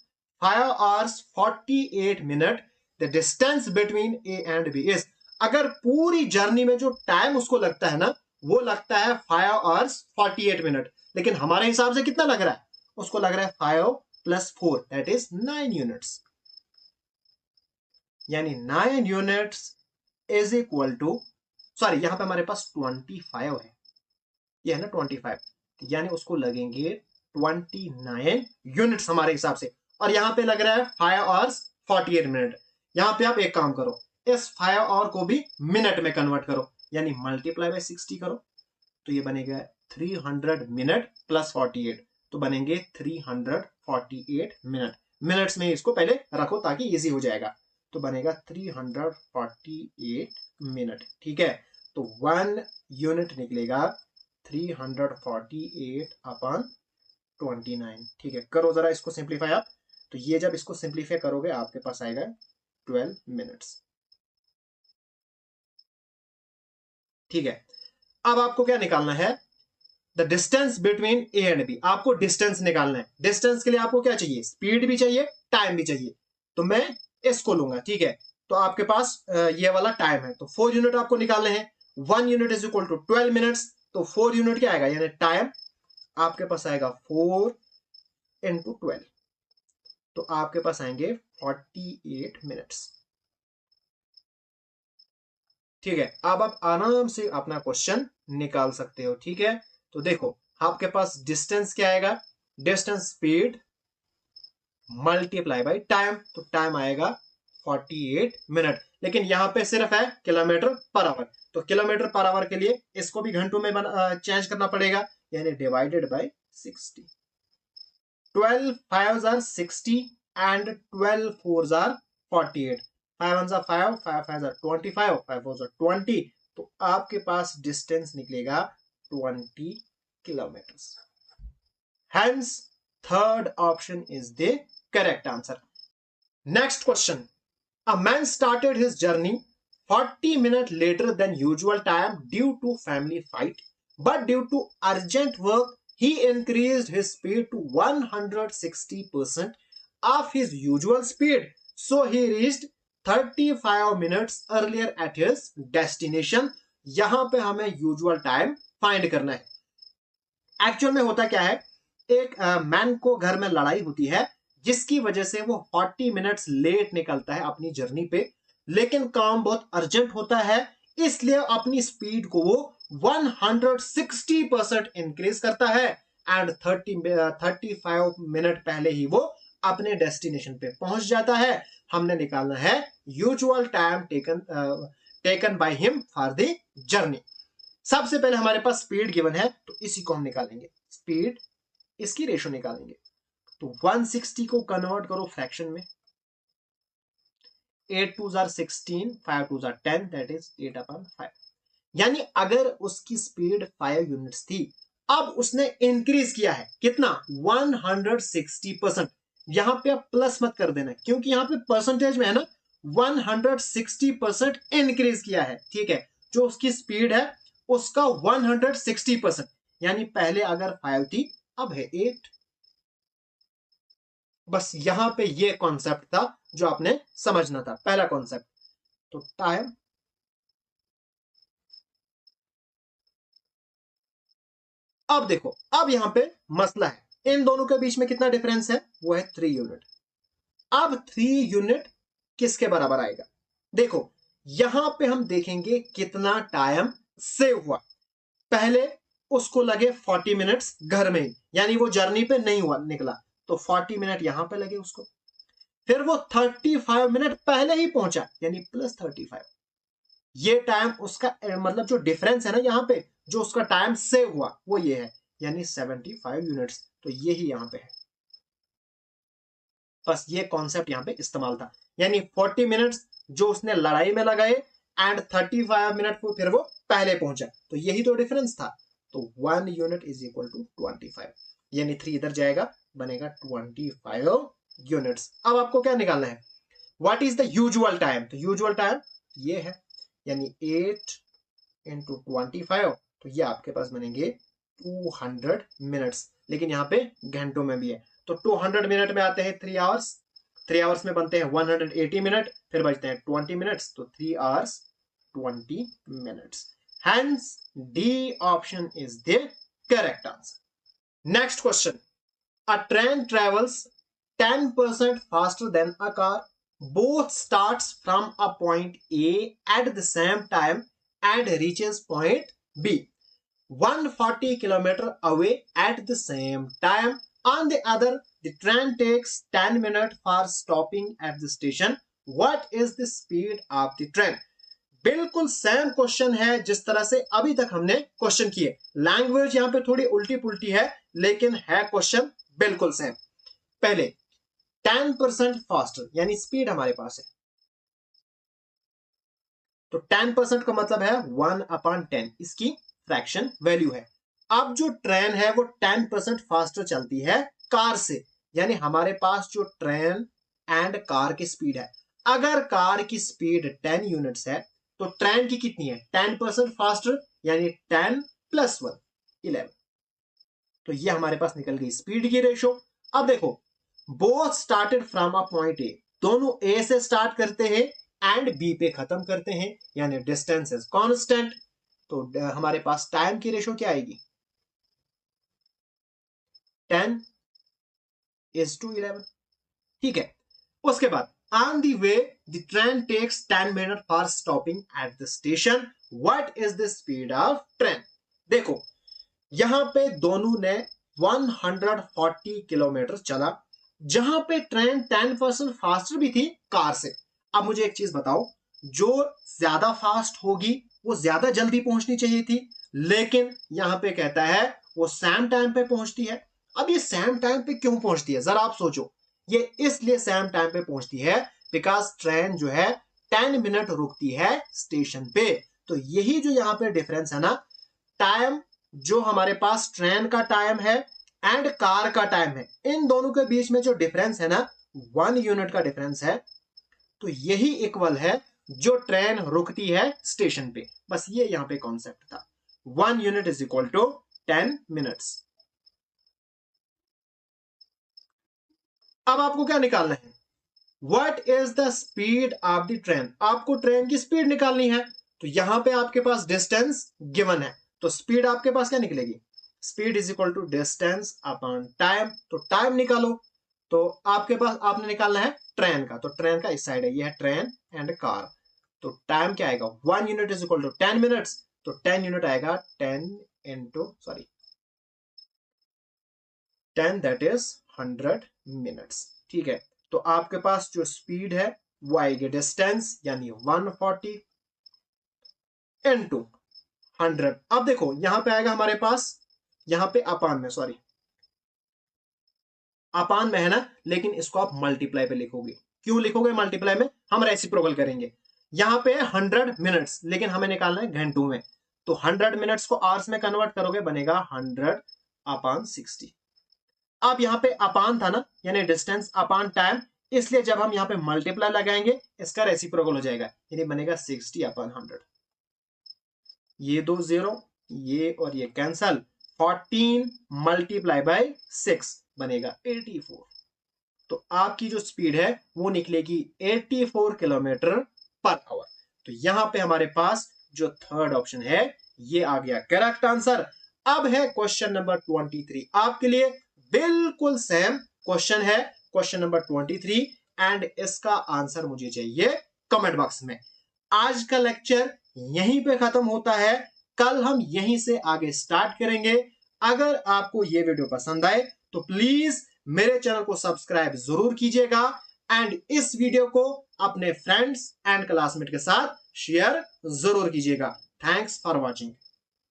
5 hours 48 minutes, the distance between A and B is. अगर पूरी जर्नी में जो टाइम उसको लगता है ना, वो लगता है 5 hours 48 minutes, लेकिन हमारे हिसाब से कितना लग रहा है, उसको लग रहा है 5 + 4 दैट इज 9 यूनिट्स, यानी 9 units is equal to, sorry यहां पे हमारे पास 25 है, ये है ना 25, यानी उसको लगेंगे 29 यूनिट्स हमारे हिसाब से। और यहां पे लग रहा है 5 hours 48 minutes। यहां पे आप एक काम करो, इस 5 hour को भी मिनट में कन्वर्ट करो, यानी मल्टीप्लाई बाय 60 करो, तो ये बनेगा 300 मिनट + 48, तो बनेंगे 348 मिनट। मिनट्स में इसको पहले रखो ताकि इजी हो जाएगा, तो बनेगा 348 मिनट। ठीक है, तो 1 यूनिट निकलेगा 348/29। ठीक है, करो जरा इसको सिंप्लीफाई आप, तो ये जब इसको सिंप्लीफाई करोगे आपके पास आएगा 12 मिनट्स। ठीक है, अब आपको क्या निकालना है, the distance between A and B. आपको डिस्टेंस निकालना है। डिस्टेंस के लिए आपको क्या चाहिए, स्पीड भी चाहिए, टाइम भी चाहिए, तो मैं इसको लूंगा। ठीक है, तो आपके पास ये वाला टाइम है, तो 4 यूनिट आपको निकालने हैं। 1 unit is equal to 12 minutes, तो 4 यूनिट क्या आएगा, यानी टाइम आपके पास आएगा 4 × 12, तो आपके पास आएंगे 48 मिनट्स। ठीक है, अब आप आराम से अपना क्वेश्चन निकाल सकते हो। ठीक है, तो देखो आपके पास डिस्टेंस क्या आएगा, distance speed multiply by time, तो टाइम आएगा 48 मिनट, लेकिन यहां पे सिर्फ है किलोमीटर पर आवर, तो किलोमीटर पर आवर के लिए इसको भी घंटों में चेंज करना पड़ेगा, यानी divided by 60। 12 5s are 60 and 12 4s are 48। 5 1s are 5, 5 5s are 25, 5 4s are 20, तो आपके पास डिस्टेंस निकलेगा 20 kilometre. Hence, third option is the correct answer. Next question. A man started his journey 40 minutes later than usual time due to family fight, but due to urgent work, he increased his speed to 160% of his usual speed. So he reached 35 minutes earlier at his destination. यहां पे हमें usual time find करना है। Actual में होता क्या है, एक मैन को घर में लड़ाई होती है, जिसकी वजह से वो 40 मिनट्स लेट निकलता है अपनी जर्नी पे, लेकिन काम बहुत अर्जेंट होता है, इसलिए अपनी स्पीड को वो 160% इंक्रीज करता है एंड 35 मिनट पहले ही वो अपने डेस्टिनेशन पे पहुंच जाता है। हमने निकालना है usual time taken by him for the journey. सबसे पहले हमारे पास स्पीड गिवन है, तो इसी को हम निकालेंगे, स्पीड, इसकी रेशो निकालेंगे। तो 160 को कन्वर्ट करो फ्रैक्शन में, 8 2s are 16, 5 2s are 10, that is 8/5। यानी अगर उसकी स्पीड 5 यूनिट्स थी, अब उसने इंक्रीज किया है कितना, 160%। यहां पे आप प्लस मत कर देना क्योंकि यहां पे परसेंटेज में है ना, 160% इंक्रीज किया है। ठीक है, जो उसकी स्पीड है उसका 160%, यानी पहले अगर 5 थी अब है 8। बस यहां पे ये कॉन्सेप्ट था जो आपने समझना था, पहला कॉन्सेप्ट। तो टाइम, अब देखो, अब यहां पे मसला है, इन दोनों के बीच में कितना डिफरेंस है, वो है 3 यूनिट। अब 3 यूनिट किसके बराबर आएगा, देखो यहां पे हम देखेंगे कितना टाइम सेव हुआ। पहले उसको लगे 40 मिनट्स घर में ही, यानी वो जर्नी पे नहीं हुआ निकला, तो 40 मिनट यहां पे लगे उसको। फिर वो 35 मिनट पहले ही पहुंचा, यानी +35। ये टाइम उसका मतलब जो डिफरेंस है ना यहाँ पे, जो उसका टाइम सेव हुआ वो ये है, यानी 75 यूनिट्स, तो ये ही यहाँ पे है। बस ये कॉन्सेप्ट यहाँ पे इस्तेमाल था, यानी 40 मिनट्स जो उसने लड़ाई में लगाए एंड 35 मिनट को फिर वो पहले पहुंचा, तो यही तो डिफरेंस था। तो 1 यूनिट इज इक्वल टू 25, यानी 3 इधर जाएगा, बनेगा 25 यूनिट्स। अब आपको क्या निकालना है, what is the usual time, तो यूजुअल टाइम ये है, यानी 8 इंटू 25, तो ये आपके पास बनेंगे 200 मिनट्स, लेकिन यहाँ पे घंटों में भी है, तो 200 मिनट में आते हैं 3 आवर्स, 3 आवर्स में बनते हैं 180 मिनट, फिर बचते हैं 20 मिनट्स, तो 3 hours 20 minutes. Hence, D option is the correct answer. Next question. A train travels 10% faster than a car. Both starts from a point A at the same time and reaches point B 140 km away at the same time. On the other, the train takes 10 minutes for stopping at the station. What is the speed of the train? बिल्कुल same question है जिस तरह से अभी तक हमने question किए। Language यहां पे थोड़ी उल्टी पुल्टी है, लेकिन है क्वेश्चन बिल्कुल सेम। पहले 10% फास्टर, यानी स्पीड हमारे पास है, तो 10% का मतलब है 1/10, इसकी फ्रैक्शन वैल्यू है। अब जो ट्रेन है वो 10% फास्टर चलती है कार से, यानी हमारे पास जो ट्रेन एंड कार की स्पीड है, अगर कार की स्पीड 10 यूनिट्स है तो ट्रेन की कितनी है, 10% फास्टर, यानी 10 + 1 11, तो ये हमारे पास निकल गई स्पीड की रेशो। अब देखो, both started from a point A, दोनों ए से स्टार्ट करते हैं एंड बी पे खत्म करते हैं, यानी डिस्टेंस इज कांस्टेंट, तो हमारे पास टाइम की रेशो क्या आएगी, 10:11, ठीक है। उसके बाद on the way the train takes 10 minutes for stopping at the station. What is the speed of train? देखो यहां पे दोनों ने 140 किलोमीटर चला, जहां पे ट्रेन 10% फास्टर भी थी कार से। अब मुझे एक चीज बताओ, जो ज्यादा फास्ट होगी वो ज्यादा जल्दी पहुंचनी चाहिए थी, लेकिन यहां पे कहता है वो सेम टाइम पे पहुंचती है। अब ये सेम टाइम पे क्यों पहुंचती है, जरा आप सोचो। ये इसलिए सेम टाइम पे पहुंचती है बिकॉज ट्रेन जो है 10 मिनट रुकती है स्टेशन पे। तो यही जो यहां पे डिफरेंस है ना, टाइम जो हमारे पास ट्रेन का टाइम है एंड कार का टाइम है, इन दोनों के बीच में जो डिफरेंस है ना, 1 यूनिट का डिफरेंस है, तो यही इक्वल है जो ट्रेन रुकती है स्टेशन पे। बस ये यहां पे कॉन्सेप्ट था, 1 unit is equal to 10 minutes. अब आपको क्या निकालना है, what is the speed of the train, आपको ट्रेन की स्पीड निकालनी है। तो यहां पे आपके पास डिस्टेंस गिवन है, तो स्पीड आपके पास क्या निकलेगी, speed is equal to distance upon time, तो टाइम निकालो। तो आपके पास आपने निकालना है ट्रेन का, तो ट्रेन का इस साइड है, ये है ट्रेन एंड कार, तो टाइम क्या आएगा, 1 unit is equal to 10 minutes, तो 10 यूनिट आएगा 10 दैट इज 100 मिनट्स, ठीक है। तो आपके पास जो स्पीड है वो आएगी डिस्टेंस, यानी 140 इंटू 100। अब देखो यहां पे आएगा हमारे पास, यहां पे अपान में, सॉरी अपान में है ना, लेकिन इसको आप मल्टीप्लाई पे लिखोगे। क्यों लिखोगे मल्टीप्लाई में, हम रेसिप्रोकल करेंगे। यहां पे 100 मिनट्स, लेकिन हमें निकालना है घंटों में, तो 100 मिनट्स को आवर्स में कन्वर्ट करोगे, बनेगा 100/60। अब यहां पे अपान था ना, यानी डिस्टेंस अपान टाइम, इसलिए जब हम यहां पे मल्टीप्लाई लगाएंगे इसका रेसिप्रोकल हो जाएगा, यानी बनेगा 60/100। ये 2 0, ये और ये कैंसल, 14 मल्टीप्लाई बाय 6 बनेगा 84। तो आपकी जो स्पीड है वो निकलेगी 84 किलोमीटर पर आवर। तो यहां पे हमारे पास जो थर्ड ऑप्शन है ये आ गया करेक्ट आंसर। अब है क्वेश्चन नंबर 23, आपके लिए बिल्कुल सेम क्वेश्चन है, क्वेश्चन नंबर 23, एंड इसका आंसर मुझे चाहिए कमेंट बॉक्स में। आज का लेक्चर यहीं पे खत्म होता है, कल हम यहीं से आगे स्टार्ट करेंगे। अगर आपको ये वीडियो पसंद आए तो प्लीज मेरे चैनल को सब्सक्राइब जरूर कीजिएगा एंड इस वीडियो को अपने फ्रेंड्स एंड क्लासमेट के साथ शेयर जरूर कीजिएगा। Thanks for watching.